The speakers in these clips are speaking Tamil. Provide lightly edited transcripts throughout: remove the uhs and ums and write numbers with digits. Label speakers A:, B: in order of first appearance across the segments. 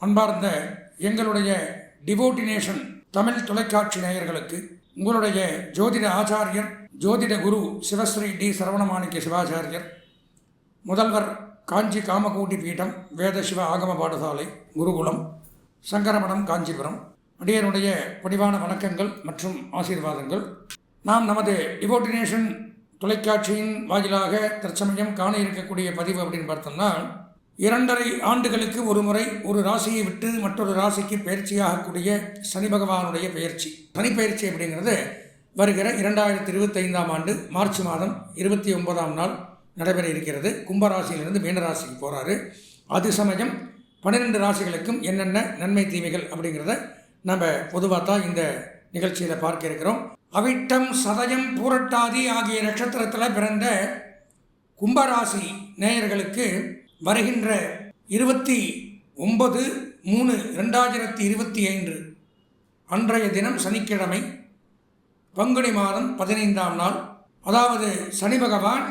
A: அன்பார்ந்த எங்களுடைய டிவோட்டினேஷன் தமிழ் தொலைக்காட்சி நேயர்களுக்கு உங்களுடைய ஜோதிட ஆச்சாரியர் ஜோதிட குரு சிவஸ்ரீ டி சரவணமாணிக்க சிவாச்சாரியர், முதல்வர் காஞ்சி காமகோட்டி பீடம் வேத சிவ ஆகம பாடசாலை குருகுலம் சங்கரமடம் காஞ்சிபுரம் அடியனுடைய பணிவான வணக்கங்கள் மற்றும் ஆசீர்வாதங்கள். நாம் நமது டிவோட்டினேஷன் தொலைக்காட்சியின் வாயிலாக தற்சமயம் காண இருக்கக்கூடிய பதிவு அப்படின்னு பார்த்தோம்னா, 2.5 ஆண்டுகளுக்கு ஒரு முறை ஒரு ராசியை விட்டு மற்றொரு ராசிக்கு பயிற்சியாகக்கூடிய சனி பகவானுடைய பயிற்சி. சனி பயிற்சி அப்படிங்கிறது வருகிற 2025ஆம் ஆண்டு மார்ச் மாதம் 29ஆம் நாள் நடைபெற இருக்கிறது. கும்பராசியிலிருந்து மீனராசிக்கு போகிறாரு. அது சமயம் 12 ராசிகளுக்கும் என்னென்ன நன்மை தீமைகள் அப்படிங்கிறத நம்ம பொதுவாக தான் இந்த நிகழ்ச்சியில் பார்க்க இருக்கிறோம். அவிட்டம், சதயம், பூரட்டாதி ஆகிய நட்சத்திரத்தில் பிறந்த கும்பராசி நேயர்களுக்கு வருகின்ற 29/3/2025 அன்றைய தினம் சனிக்கிழமை, பங்குனி மாதம் 15ஆம் நாள், அதாவது சனி பகவான்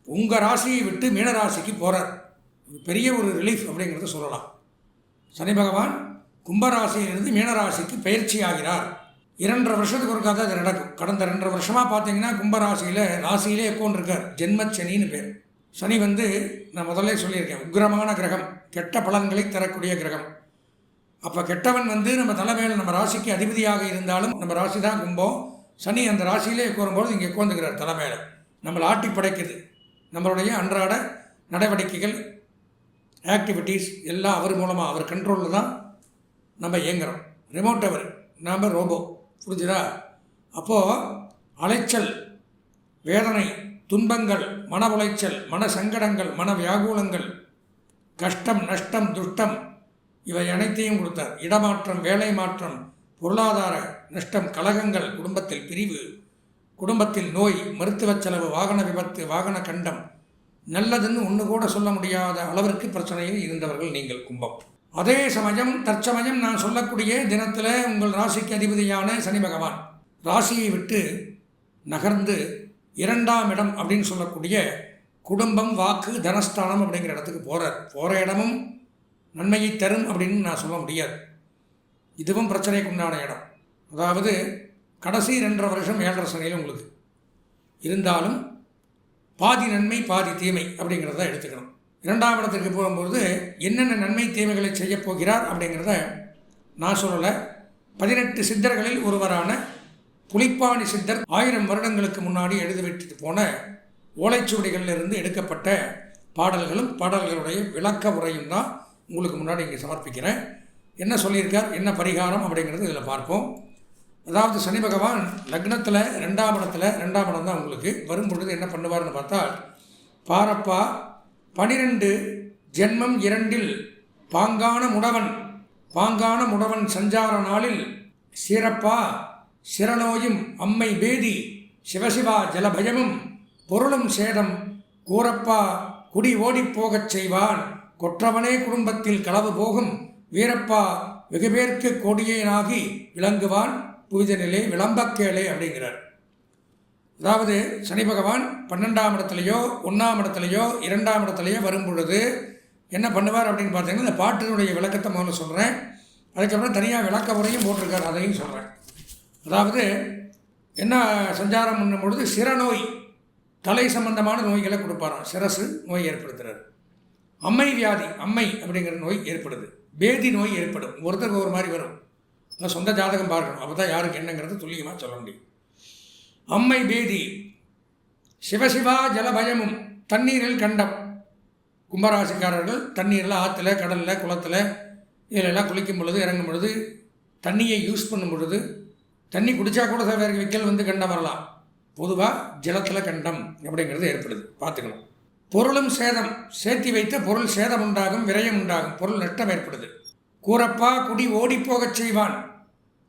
A: உங்கள் ராசியை விட்டு மீனராசிக்கு போகிறார். பெரிய ஒரு ரிலீஃப் அப்படிங்கிறத சொல்லலாம். சனி பகவான் கும்பராசியிலிருந்து மீனராசிக்கு பயிற்சி ஆகிறார். 2.5 வருஷத்துக்கு ஒருக்காக தான் அது நடக்கும். கடந்த 2.5 வருஷமாக பார்த்தீங்கன்னா கும்பராசியில் ராசியிலே உட்கார்ந்திருக்கார். ஜென்மச்சனின்னு பேர். சனி நான் முதல்ல சொல்லியிருக்கேன், உக்கிரமான கிரகம், கெட்ட பலன்களை தரக்கூடிய கிரகம். அப்போ கெட்டவன் நம்ம தலைமையில் நம்ம ராசிக்கு அதிபதியாக இருந்தாலும் நம்ம ராசி தான் கும்பம். சனி அந்த ராசியிலே உட்காரும்போது இங்கே உட்காந்துக்கிறார் தலைமையில். நம்மளை ஆட்டி படைக்குது. நம்மளுடைய அன்றாட நடவடிக்கைகள், ஆக்டிவிட்டீஸ் எல்லாம் அவர் மூலமாக, அவர் கண்ட்ரோலில் தான் நம்ம இயங்குகிறோம். ரிமோட் அவர், நாம் ரோபோ. புரிஞ்சுதா? அப்போது அலைச்சல், வேதனை, துன்பங்கள், மன உளைச்சல், மன சங்கடங்கள், மன வியாகுலங்கள், கஷ்டம், நஷ்டம், துஷ்டம் இவை அனைத்தையும் கொடுத்தார். இடமாற்றம், வேலை மாற்றம், பொருளாதார நஷ்டம், கலகங்கள், குடும்பத்தில் பிரிவு, குடும்பத்தில் நோய், மருத்துவ செலவு, வாகன விபத்து, வாகன கண்டம், நல்லதுன்னு ஒன்று கூட சொல்ல முடியாத அளவிற்கு பிரச்சனையில் இருந்தவர்கள் நீங்கள் கும்பம். அதே சமயம் தற்சமயம் நான் சொல்லக்கூடிய தினத்தில் உங்கள் ராசிக்கு அதிபதியான சனி பகவான் ராசியை விட்டு நகர்ந்து 2ஆம் இடம் அப்படின்னு சொல்லக்கூடிய குடும்பம், வாக்கு, தனஸ்தானம் அப்படிங்கிற இடத்துக்கு போகிறார். போகிற இடமும் நன்மையை தரும் அப்படின்னு நான் சொல்ல முடியாது. இதுவும் பிரச்சனைக்கு உண்டான இடம். அதாவது கடைசி 2.5 வருஷம் 7.5 சனியில் உங்களுக்கு இருந்தாலும் பாதி நன்மை பாதி தீமை அப்படிங்கிறத எடுத்துக்கணும். 2ஆம் இடத்துக்கு போகும்போது என்னென்ன நன்மை தீமைகளை செய்ய போகிறார் அப்படிங்கிறத நான் சொல்லலை. 18 சித்தர்களில் ஒருவரான புலிப்பாணி சித்தர் 1000 வருடங்களுக்கு முன்னாடி எழுதி வைத்து போன ஓலைச்சுவடிகளிலிருந்து எடுக்கப்பட்ட பாடல்களும் பாடல்களுடைய விளக்க உரையும் தான் உங்களுக்கு முன்னாடி இங்கே சமர்ப்பிக்கிறேன். என்ன சொல்லியிருக்கார், என்ன பரிகாரம் அப்படிங்கிறது இதில் பார்ப்போம். அதாவது சனி பகவான் லக்னத்தில் 2ஆம் இடத்துல, 2ஆம் இடம் தான் உங்களுக்கு வரும் பொழுது என்ன பண்ணுவார்னு பார்த்தால், பாரப்பா 12 ஜென்மம் 2இல் பாங்கான முடவன் சஞ்சார நாளில் சிறப்பா சிரநோயும் அம்மை பேதி சிவசிவா ஜலபயமும் பொருளும் சேதம் கூறப்பா குடி ஓடிப்போகச் செய்வான் கொற்றவனே குடும்பத்தில் களவு போகும் வீரப்பா வெகுபேர்க்கு கொடியேனாகி விளங்குவான் புவிதனிலே விளம்பக்கேளே அப்படிங்கிறார். அதாவது சனி பகவான் 12ஆம் இடத்துலையோ 1ஆம் இடத்துலையோ 2ஆம் இடத்துலையோ வரும் பொழுது என்ன பண்ணுவார் அப்படின்னு பார்த்தீங்கன்னா, இந்த பாட்டினுடைய விளக்கத்தை முதல்ல சொல்கிறேன். அதுக்கப்புறம் தனியாக விளக்க உரையும் போட்டிருக்கார், அதையும் சொல்கிறேன். அதாவது என்ன சஞ்சாரம் பண்ணும் பொழுது சிரநோய், தலை சம்பந்தமான நோய்களை கொடுப்பாராம். சிரசு நோய் ஏற்படுத்துகிறார். அம்மை வியாதி, அம்மை அப்படிங்கிற நோய் ஏற்படுது. பேதி நோய் ஏற்படும். ஒருத்தருக்கு ஒரு மாதிரி வரும். அதான் சொந்த ஜாதகம் பார்க்கணும், அப்போ தான் யாருக்கு என்னங்கிறது துல்லியமாக சொல்ல முடியும். அம்மை பேதி, சிவசிவா ஜலபயமும், தண்ணீரில் கண்டம். கும்பராசிக்காரர்கள் தண்ணீரில், ஆற்றுல, கடலில், குளத்தில் இதிலெல்லாம் குளிக்கும் பொழுது, இறங்கும் பொழுது, தண்ணியை யூஸ் பண்ணும் பொழுது, தண்ணி குடித்தா கூட வேறு விக்கல் கண்டம் வரலாம். பொதுவாக ஜலத்தில் கண்டம் அப்படிங்கிறது ஏற்படுது, பார்த்துக்கணும். பொருளும் சேதம், சேர்த்தி வைத்த பொருள் சேதம் உண்டாகும், விரயம் உண்டாகும், பொருள் நஷ்டம் ஏற்படுது. கூறப்பா குடி ஓடிப்போகச் செய்வான்.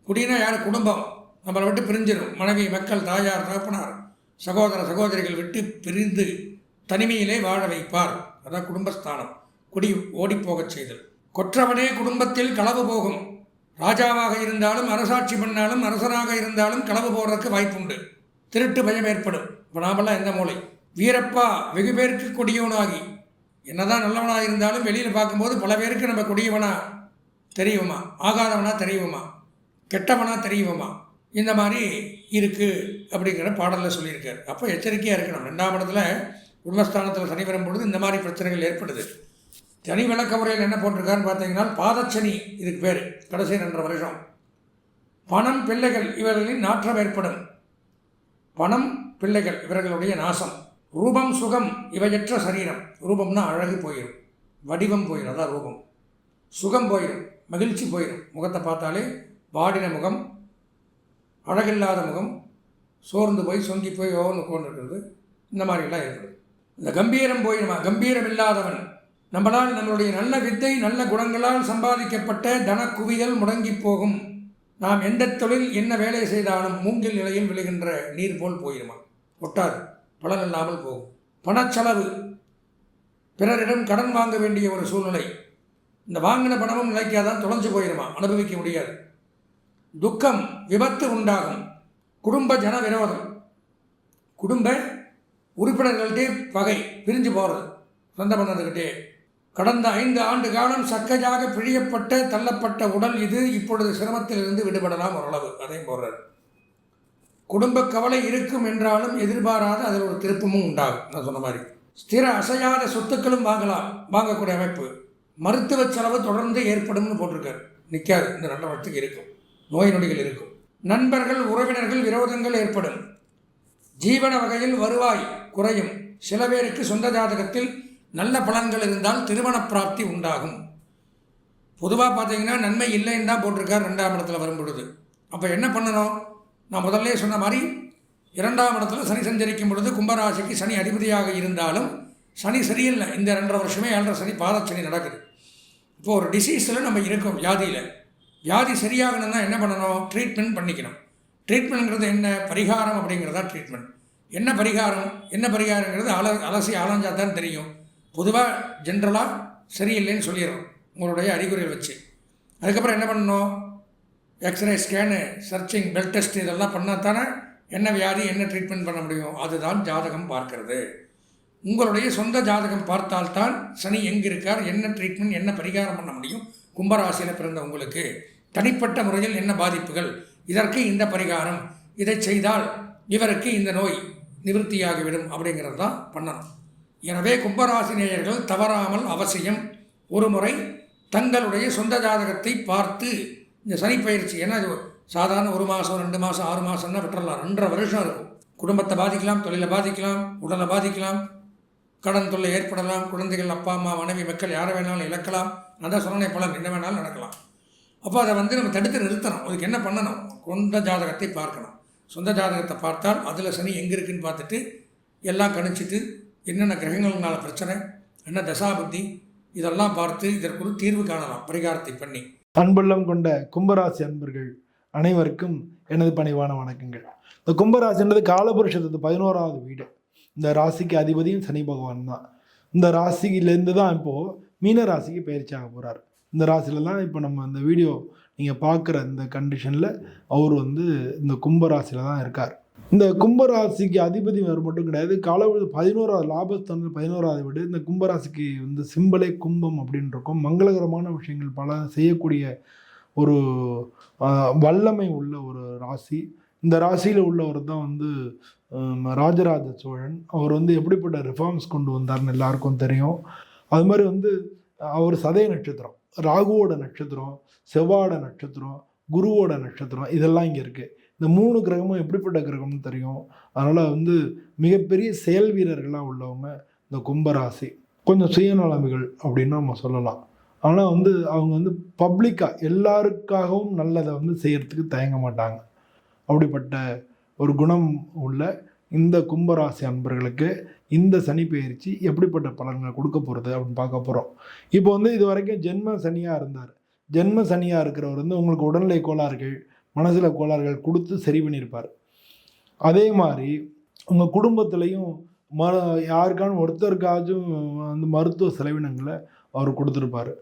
A: குடினா யார்? குடும்பம் நம்மளை விட்டு பிரிஞ்சிடும். மனைவி, மக்கள், தாயார், தகப்பனார், சகோதர சகோதரிகள் விட்டு பிரிந்து தனிமையிலே வாழ வைப்பார். அதான் குடும்பஸ்தானம். குடி ஓடிப்போகச் செய்தல். கொற்றவனே குடும்பத்தில் களவு போகும். ராஜாவாக இருந்தாலும், அரசாட்சி பண்ணாலும், அரசனாக இருந்தாலும் களவு போடுறதுக்கு வாய்ப்புண்டு. திருட்டு பயம் ஏற்படும். இப்போ நாமெல்லாம் எந்த மூளை? வீரப்பா வெகு பேருக்கு கொடியவனாகி, என்னதான் நல்லவனாக இருந்தாலும் வெளியில் பார்க்கும்போது பல பேருக்கு நம்ம கொடியவனா தெரியுமா, ஆகாதவனா தெரியுமா, கெட்டவனா தெரியுமா, இந்த மாதிரி இருக்குது அப்படிங்கிற பாடலில் சொல்லியிருக்காரு. அப்போ எச்சரிக்கையாக இருக்கணும். 2ஆம் இடத்துல குடும்பஸ்தானத்தில் சனி வரும்பொழுது இந்த மாதிரி பிரச்சனைகள் ஏற்படுது. சனி விளக்க முறையில் என்ன போட்டிருக்காருன்னு பார்த்தீங்கன்னா, பாதச்சனி இதுக்கு பேர். கடைசி 2.5 வருஷம் பணம், பிள்ளைகள் இவர்களின் நாற்றம் ஏற்படும். பணம், பிள்ளைகள் இவர்களுடைய நாசம். ரூபம், சுகம் இவையற்ற சரீரம். ரூபம்னா அழகு போயிடும், வடிவம் போயிடும், அதான் ரூபம். சுகம் போயிடும், மகிழ்ச்சி போயிடும். முகத்தை பார்த்தாலே வாடின முகம், அழகில்லாத முகம், சோர்ந்து போய் சொங்கி போய் ஓன்னு கொண்டிருக்கிறது, இந்த மாதிரிலாம் ஏற்படும். இந்த கம்பீரம் போயிடுமா, கம்பீரம் இல்லாதவன். நம்மளால் நம்மளுடைய நல்ல வித்தை, நல்ல குணங்களால் சம்பாதிக்கப்பட்ட தன குவியல் முடங்கி போகும். நாம் எந்த தொழில் என்ன வேலை செய்தாலும் மூங்கில் நிலையில் விழுகின்ற நீர் போல் போயிடுமா, ஒட்டாது, பலன் இல்லாமல் போகும். பணச்செலவு, பிறரிடம் கடன் வாங்க வேண்டிய ஒரு சூழ்நிலை. இந்த வாங்கின பணமும் நிலைக்காதான், தொலைஞ்சு போயிடுமா, அனுபவிக்க முடியாது. துக்கம், விபத்து உண்டாகும். குடும்ப ஜன விரோதம், குடும்ப உறுப்பினர்கள்டே பகை, பிரிஞ்சு போகிறது சொந்த பந்தத்துக்கிட்டே. கடந்த 5 ஆண்டு காலம் சக்கையாக பிழியப்பட்ட தள்ளப்பட்ட உடல் இது இப்பொழுது சிரமத்திலிருந்து விடுபடலாம் ஓரளவு, அதையும் போடுறார். குடும்ப கவலை இருக்கும் என்றாலும் எதிர்பாராத அதில் ஒரு திருப்பமும் உண்டாகும். நான் சொன்ன மாதிரி ஸ்திர அசையாத சொத்துக்களும் வாங்கக்கூடிய அமைப்பு. மருத்துவ செலவு தொடர்ந்து ஏற்படும்னு போட்டிருக்காரு. நிற்காது, இந்த 2 வருஷத்துக்கு இருக்கும். நோய் நொடிகள் இருக்கும். நண்பர்கள், உறவினர்கள் விரோதங்கள் ஏற்படும். ஜீவன வகையில் வருவாய் குறையும். சில பேருக்கு சொந்த ஜாதகத்தில் நல்ல பலன்கள் இருந்தால் திருமண பிராப்தி உண்டாகும். பொதுவாக பார்த்தீங்கன்னா நன்மை இல்லைன்னு தான் போட்டிருக்கார் 2ஆம் இடத்துல வரும் பொழுது. அப்போ என்ன பண்ணணும்? நான் முதல்ல சொன்ன மாதிரி 2ஆம் இடத்துல சனி சஞ்சரிக்கும் பொழுது கும்பராசிக்கு சனி அதிபதியாக இருந்தாலும் சனி சரியில்லை. இந்த 2.5 வருஷமே 7.5 சனி, பாதச்சனி நடக்குது. இப்போது ஒரு டிசீஸில் நம்ம இருக்கோம், வியாதியில். வியாதி சரியாகணும்னா என்ன பண்ணணும்? ட்ரீட்மெண்ட் பண்ணிக்கணும். ட்ரீட்மெண்ட்ங்கிறது என்ன? பரிகாரம் அப்படிங்கிறதா ட்ரீட்மெண்ட். என்ன பரிகாரம், என்ன பரிகாரங்கிறது அலசி ஆளாஞ்சா தான் தெரியும். பொதுவாக ஜென்ரலாக சரியில்லைன்னு சொல்லிடுறோம் உங்களுடைய அறிகுறியை வச்சு. அதுக்கப்புறம் என்ன பண்ணணும்? எக்ஸ்ரே, ஸ்கேனு, சர்ச்சிங், பிளட் டெஸ்ட் இதெல்லாம் பண்ணால் தானே என்ன வியாதி, என்ன ட்ரீட்மெண்ட் பண்ண முடியும். அதுதான் ஜாதகம் பார்க்கறது. உங்களுடைய சொந்த ஜாதகம் பார்த்தால்தான் சனி எங்கே இருக்கார், என்ன ட்ரீட்மெண்ட், என்ன பரிகாரம் பண்ண முடியும். கும்பராசியில் பிறந்த உங்களுக்கு தனிப்பட்ட முறையில் என்ன பாதிப்புகள், இதற்கு இந்த பரிகாரம், இதை செய்தால் இவருக்கு இந்த நோய் நிவர்த்தியாகிவிடும் அப்படிங்கிறது தான் பண்ணணும். எனவே கும்பராசி நேயர்கள் தவறாமல் அவசியம் ஒரு முறை தங்களுடைய சொந்த ஜாதகத்தை பார்த்து இந்த சனிப்பயிற்சி, ஏன்னா இது சாதாரண 1 மாதம் 2 மாதம் 6 மாதம்னா விட்டுறலாம். 2.5 வருஷம் இருக்கும். குடும்பத்தை பாதிக்கலாம், தொழிலை பாதிக்கலாம், உடலை பாதிக்கலாம், கடன் தொல்லை ஏற்படலாம், குழந்தைகள், அப்பா அம்மா, மனைவி, மக்கள் யாரை வேணாலும் இழக்கலாம். அதான் சொன்னே பலன் என்ன வேணாலும் நடக்கலாம். அப்போ அதை நம்ம தடுத்து நிறுத்தணும். அதுக்கு என்ன பண்ணணும்? சொந்த ஜாதகத்தை பார்க்கணும். சொந்த ஜாதகத்தை பார்த்தால் அதில் சனி எங்கே இருக்குன்னு பார்த்துட்டு எல்லாம் கணிச்சிட்டு என்னென்ன கிரகங்கள்னால பிரச்சனை, என்ன தசாபுத்தி, இதெல்லாம் பார்த்து இதற்கு ஒரு தீர்வு காணலாம் பரிகாரத்தை பண்ணி.
B: அன்புள்ளம் கொண்ட கும்பராசி அன்பர்கள் அனைவருக்கும் எனது பணிவான வணக்கங்கள். இந்த கும்பராசின்றது காலபுருஷத்து 11வது வீடு. இந்த ராசிக்கு அதிபதியும் சனி பகவான் தான். இந்த ராசியிலேருந்து தான் இப்போது மீன ராசிக்கு பயிற்சி ஆக போகிறார். இந்த ராசியில தான் இப்போ நம்ம இந்த வீடியோ நீங்கள் பார்க்குற இந்த கண்டிஷனில் அவர் இந்த கும்பராசியில் தான் இருக்கார். இந்த கும்பராசிக்கு அதிபதி வேறு மட்டும் கிடையாது, காலபுருஷ 11வது லாபஸ்தானத்தில் 11வது வீடு. இந்த கும்பராசிக்கு சிம்பலே கும்பம் அப்படின்னு இருக்கும். மங்களகரமான விஷயங்கள் பல செய்யக்கூடிய ஒரு வல்லமை உள்ள ஒரு ராசி. இந்த ராசியில் உள்ளவர் தான் ராஜராஜ சோழன். அவர் எப்படிப்பட்ட ரிஃபார்ம்ஸ் கொண்டு வந்தார்னு எல்லாருக்கும் தெரியும். அது மாதிரி அவர் சதய நட்சத்திரம், ராகுவோட நட்சத்திரம், செவ்வாயோட நட்சத்திரம், குருவோட நட்சத்திரம், இதெல்லாம் இங்கே இருக்குது. இந்த 3 கிரகமும் எப்படிப்பட்ட கிரகம்னு தெரியும். அதனால் மிகப்பெரிய செயல் வீரர்களாக உள்ளவங்க இந்த கும்பராசி. கொஞ்சம் சுயநலமிகள் அப்படின்னு நம்ம சொல்லலாம். ஆனால் அவங்க பப்ளிக்காக எல்லாருக்காகவும் நல்லதை செய்யறதுக்கு தயங்க மாட்டாங்க. அப்படிப்பட்ட ஒரு குணம் உள்ள இந்த கும்பராசி அன்பர்களுக்கு இந்த சனி பயிற்சி எப்படிப்பட்ட பலன்களை கொடுக்க போகிறது அப்படின்னு பார்க்க போகிறோம். இப்போ இது வரைக்கும் ஜென்ம சனியாக இருந்தார். ஜென்ம சனியாக இருக்கிறவர் உங்களுக்கு உடல்நிலை கோளாறுகள், மனசில் கோளாறுகள் கொடுத்து சரி பண்ணியிருப்பார். அதே மாதிரி உங்கள் குடும்பத்துலேயும் யாருக்கான ஒருத்தருக்காச்சும் மருத்துவ செலவினங்களை அவர் கொடுத்துருப்பார்.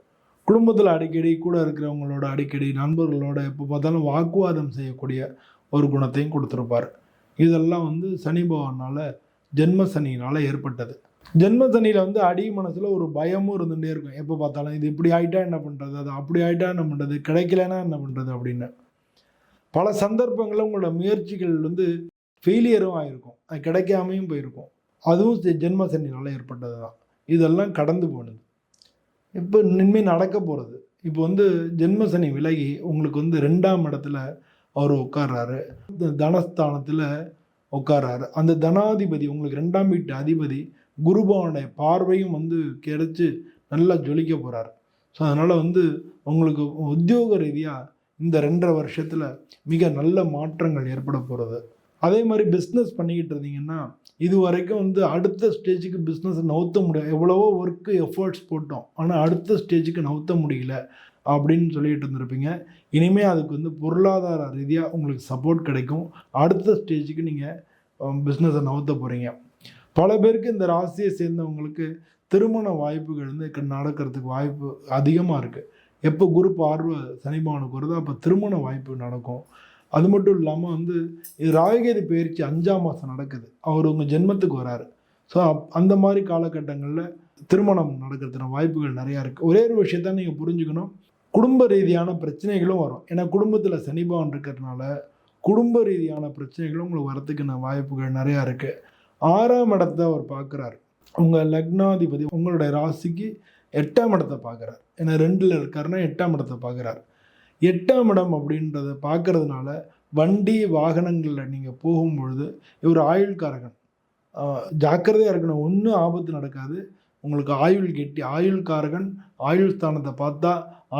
B: குடும்பத்தில் அடிக்கடி கூட இருக்கிறவங்களோட அடிக்கடி நண்பர்களோட எப்போ பார்த்தாலும் வாக்குவாதம் செய்யக்கூடிய ஒரு குணத்தையும் கொடுத்துருப்பார். இதெல்லாம் சனி பகவானால் ஜென்ம சனியினால் ஏற்பட்டது. ஜென்ம சனியில் வந்து அடி மனசில் ஒரு பயமும் இருந்துகிட்டே இருக்கும். எப்போ பார்த்தாலும் இது இப்படி ஆகிட்டா என்ன பண்ணுறது, அது அப்படி ஆகிட்டா என்ன பண்ணுறது, கிடைக்கலன்னா என்ன பண்ணுறது அப்படின்னு. பல சந்தர்ப்பங்களில் உங்களோட முயற்சிகள் வந்து ஃபெயிலியரும் ஆகிருக்கும், அது கிடைக்காமையும் போயிருக்கும். அதுவும் ஜென்ம சனினால் ஏற்பட்டது தான். இதெல்லாம் கடந்து போனது. இப்போ இனிமேல் நடக்க போகிறது. இப்போ வந்து ஜென்ம சனி விலகி உங்களுக்கு வந்து 2ஆம் இடத்துல அவர் உட்கார்றாரு, தனஸ்தானத்தில் உட்கார்றாரு. அந்த தனாதிபதி உங்களுக்கு 2ஆம் வீட்டு அதிபதி குருபவனுடைய பார்வையும் வந்து கிடைச்சி நல்லா ஜொலிக்க போகிறார். ஸோ அதனால் வந்து உங்களுக்கு உத்தியோக ரீதியாக இந்த 2.5 வருஷத்தில் மிக நல்ல மாற்றங்கள் ஏற்பட போகிறது. அதே மாதிரி பிஸ்னஸ் பண்ணிக்கிட்டு இருந்தீங்கன்னா இது வரைக்கும் வந்து அடுத்த ஸ்டேஜுக்கு பிஸ்னஸை நவுத்த முடியாது. எவ்வளவோ ஒர்க்கு எஃபர்ட்ஸ் போட்டோம், ஆனால் அடுத்த ஸ்டேஜுக்கு நவுத்த முடியல அப்படின்னு சொல்லிட்டு இருந்திருப்பீங்க. இனிமேல் அதுக்கு வந்து பொருளாதார ரீதியாக உங்களுக்கு சப்போர்ட் கிடைக்கும். அடுத்த ஸ்டேஜுக்கு நீங்கள் பிஸ்னஸை நவுத்த போகிறீங்க. பல பேருக்கு இந்த ராசியை சேர்ந்தவங்களுக்கு திருமண வாய்ப்புகள் வந்து நடக்கிறதுக்கு வாய்ப்பு அதிகமாக இருக்குது. எப்போ குரு பார்வை சனி பகவானுக்கு வருதோ அப்போ திருமண வாய்ப்பு நடக்கும். அது மட்டும் இல்லாமல் வந்து இது ராகுகேது பயிற்சி 5ஆம் மாதம் நடக்குது, அவர் உங்கள் ஜென்மத்துக்கு வராரு. ஸோ அந்த மாதிரி காலகட்டங்களில் திருமணம் நடக்கிறதுன வாய்ப்புகள் நிறையா இருக்குது. ஒரே ஒரு விஷயத்தான் நீங்கள் புரிஞ்சுக்கணும், குடும்ப ரீதியான பிரச்சனைகளும் வரும். ஏன்னா குடும்பத்தில் சனி பகவான் இருக்கிறதுனால குடும்ப ரீதியான பிரச்சனைகளும் உங்களுக்கு வரத்துக்கான வாய்ப்புகள் நிறையா இருக்குது. 6ஆம் இடத்தை அவர் பார்க்குறாரு, உங்கள் லக்னாதிபதி உங்களுடைய ராசிக்கு 8ஆம் இடத்தை பார்க்குறார். ஏன்னா 2ல் இருக்காருன்னா 8ஆம் இடத்தை பார்க்குறார். 8ஆம் இடம் அப்படின்றத பார்க்கறதுனால வண்டி வாகனங்களில் நீங்கள் போகும்பொழுது இவர் ஆயுள்காரகன், ஜாக்கிரதையாக இருக்கணும். ஒன்றும் ஆபத்து நடக்காது. உங்களுக்கு ஆயுள் கெட்டி, ஆயுள்காரகன் ஆயுள் ஸ்தானத்தை பார்த்தா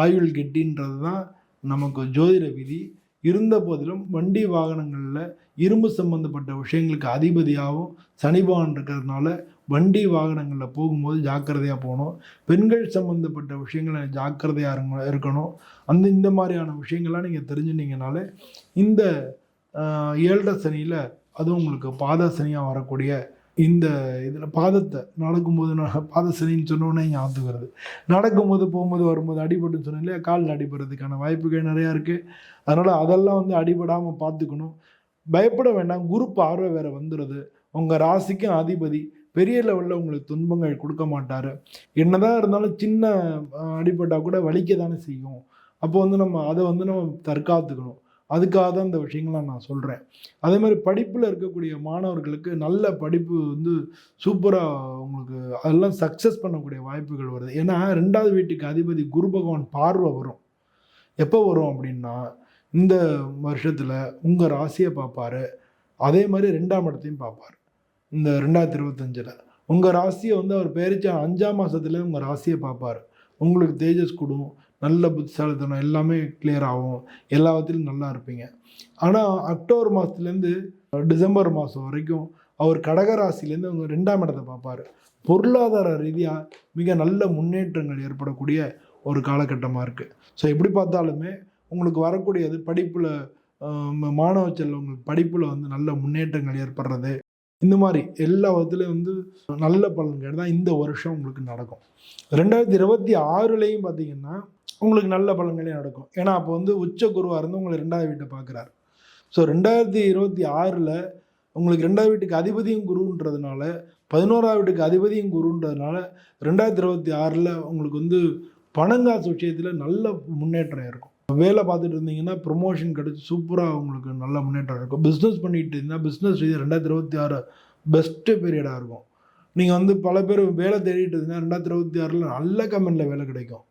B: ஆயுள் கெட்டின்றது தான் நமக்கு ஜோதிட விதி. இருந்த போதிலும் வண்டி வாகனங்களில் இரும்பு சம்பந்தப்பட்ட விஷயங்களுக்கு அதிபதியாகவும் சனி பகவான் இருக்கிறதுனால வண்டி வாகனங்களில் போகும்போது ஜாக்கிரதையாக போகணும். பெண்கள் சம்மந்தப்பட்ட விஷயங்களை ஜாக்கிரதையாக இருக்கணும். இந்த மாதிரியான விஷயங்கள்லாம் நீங்கள் தெரிஞ்சுனீங்கனாலே இந்த 7.5 சனியில் அதுவும் உங்களுக்கு பாத சனியாக வரக்கூடிய இந்த இதில் பாதத்தை நடக்கும்போது, பாத சனின்னு சொன்னோன்னே ஞாபகம் வருது, நடக்கும்போது போகும்போது வரும்போது அடிபட்டுன்னு சொன்னேன் இல்லையா, காலில் அடிபடுறதுக்கான வாய்ப்புகள் நிறையா இருக்குது. அதனால் அதெல்லாம் வந்து அடிபடாமல் பார்த்துக்கணும். பயப்பட வேண்டாம், குரு பார்வை வேறு வந்துடுது. உங்கள் ராசிக்கும் அதிபதி பெரிய லெவலில் உங்களுக்கு துன்பங்கள் கொடுக்க மாட்டார். என்னதான் இருந்தாலும் சின்ன அடிபட்டால் கூட வலிக்க தானே செய்யும். அப்போ வந்து நம்ம அதை வந்து நம்ம தற்காத்துக்கணும். அதுக்காக தான் இந்த விஷயங்கள்லாம் நான் சொல்கிறேன். அதே மாதிரி படிப்பில் இருக்கக்கூடிய மாணவர்களுக்கு நல்ல படிப்பு வந்து சூப்பராக உங்களுக்கு அதெல்லாம் சக்ஸஸ் பண்ணக்கூடிய வாய்ப்புகள் வருது. ஏன்னா 2ஆவது வீட்டுக்கு அதிபதி குரு பகவான் பார்வை வரும். எப்போ வரும் அப்படின்னா இந்த வருஷத்தில் உங்கள் ராசியை பார்ப்பார், அதே மாதிரி 2ஆம் இடத்தையும் பார்ப்பார். இந்த 2025 உங்கள் ராசியை வந்து அவர் பெயர்ச்சி 5ஆம் மாதத்துல உங்கள் ராசியை பார்ப்பார். உங்களுக்கு தேஜஸ் கொடுக்கும், நல்ல புத்திசாலித்தனம் எல்லாமே கிளியர் ஆகும், எல்லாத்திலும் நல்லா இருப்பீங்க. ஆனால் அக்டோபர் மாதத்துலேருந்து டிசம்பர் மாதம் வரைக்கும் அவர் கடகராசிலேருந்து உங்கள் 2ஆம் இடத்தை பார்ப்பார். பொருளாதார ரீதியாக மிக நல்ல முன்னேற்றங்கள் ஏற்படக்கூடிய ஒரு காலகட்டமாக இருக்குது. ஸோ எப்படி பார்த்தாலுமே உங்களுக்கு வரக்கூடியது படிப்பில், மாணவ செல்வங்களுக்கு படிப்பில் வந்து நல்ல முன்னேற்றங்கள் ஏற்படுறது, இந்த மாதிரி எல்லா விதத்துலையும் வந்து நல்ல பலன்கள் தான் இந்த வருஷம் உங்களுக்கு நடக்கும். 2026லேயும் பார்த்தீங்கன்னா உங்களுக்கு நல்ல பலன்களே நடக்கும். ஏன்னா அப்போ வந்து உச்ச குருவாக இருந்து உங்களை 2ஆவது வீட்டை பார்க்குறாரு. ஸோ 2026ல் உங்களுக்கு 2ஆவது வீட்டுக்கு அதிபதியும் குருன்றதுனால, 11ஆவது வீட்டுக்கு அதிபதியும் குருன்றதுனால 2026ல் உங்களுக்கு வந்து பணங்காசு விஷயத்தில் நல்ல முன்னேற்றம் இருக்கும். வேலை பார்த்துட்டு இருந்தீங்கன்னா ப்ரொமோஷன் கிடச்சி சூப்பராக உங்களுக்கு நல்ல முன்னேற்றம் இருக்கும். பிஸ்னஸ் பண்ணிட்டு இருந்தால் பிஸ்னஸ் ரீதியாக 2026 பெஸ்ட்டு பீரியடாக இருக்கும். நீங்கள் வந்து பல பேர் வேலை தேடிட்டு இருந்தால் 2026ல் நல்ல கம்பெனியில் வேலை கிடைக்கும்.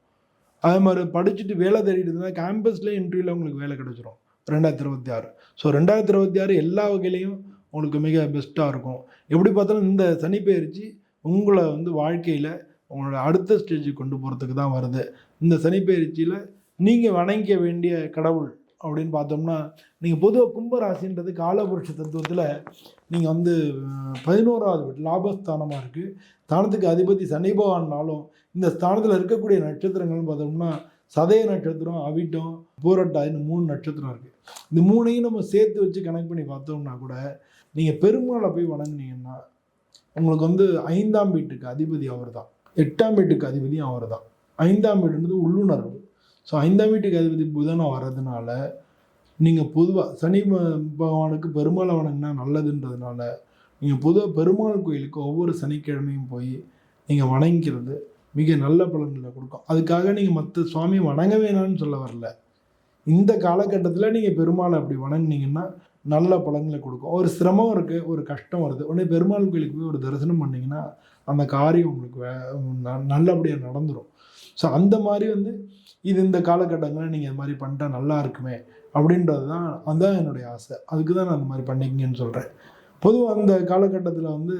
B: அதே மாதிரி படிச்சுட்டு வேலை தேடிட்டு இருந்தால் கேம்பஸ்லேயே இன்டர்வியூவில் உங்களுக்கு வேலை கிடைச்சிரும் 2026. ஸோ 2026 எல்லா வகையிலையும் உங்களுக்கு மிக பெஸ்ட்டாக இருக்கும். எப்படி பார்த்தாலும் இந்த சனி பயிற்சி உங்களை வந்து வாழ்க்கையில் உங்களோட அடுத்த ஸ்டேஜுக்கு கொண்டு போகிறதுக்கு தான் வருது. இந்த சனி பயிற்சியில் நீங்கள் வணங்க வேண்டிய கடவுள் அப்படின்னு பார்த்தோம்னா, நீங்கள் பொதுவாக கும்பராசின்றது காலபுருஷ தத்துவத்தில் நீங்கள் வந்து 11ஆவது வீடு லாபஸ்தானமாக இருக்குது. ஸ்தானத்துக்கு அதிபதி சனி பகவான்னாலும் இந்த ஸ்தானத்தில் இருக்கக்கூடிய நட்சத்திரங்கள்னு பார்த்தோம்னா சதய நட்சத்திரம், அவிட்டம், பூரட்டாயின்னு 3 நட்சத்திரம் இருக்குது. இந்த 3ஐயும் நம்ம சேர்த்து வச்சு கனெக்ட் பண்ணி பார்த்தோம்னா கூட நீங்கள் பெருமாளை போய் வணங்குனீங்கன்னா உங்களுக்கு வந்து 5ஆம் வீட்டுக்கு அதிபதி அவர் தான், 8ஆம் வீட்டுக்கு அதிபதியும் அவர் தான். 5ஆம் வீடுன்றது உள்ளுணர்வு. ஸோ 5ஆம் வீட்டுக்கு அதிபதி புதனை வர்றதுனால நீங்கள் பொதுவாக சனி பகவானுக்கு பெருமாளை வணங்கினா நல்லதுன்றதுனால நீங்கள் பொதுவாக பெருமாள் கோயிலுக்கு ஒவ்வொரு சனிக்கிழமையும் போய் நீங்கள் வணங்கிக்கிறது மிக நல்ல பலன்களை கொடுக்கும். அதுக்காக நீங்கள் மற்ற சுவாமி வணங்க வேணாம்னு சொல்ல வரல. இந்த காலகட்டத்தில் நீங்கள் பெருமாளை அப்படி வணங்கினீங்கன்னா நல்ல பலன்களை கொடுக்கும். ஒரு சிரமம் இருக்குது, ஒரு கஷ்டம் வருது, உடனே பெருமாள் கோயிலுக்கு போய் ஒரு தரிசனம் பண்ணிங்கன்னா அந்த காரியம் உங்களுக்கு நல்லபடியாக நடந்துடும். ஸோ அந்த மாதிரி இது இந்த காலகட்டங்களில் நீங்கள் இது மாதிரி பண்ணிட்டா நல்லா இருக்குமே அப்படின்றது தான், அதுதான் என்னுடைய ஆசை. அதுக்கு தான் நான் அந்த மாதிரி பண்ணிக்கிங்கன்னு சொல்கிறேன். பொதுவாக அந்த காலகட்டத்தில்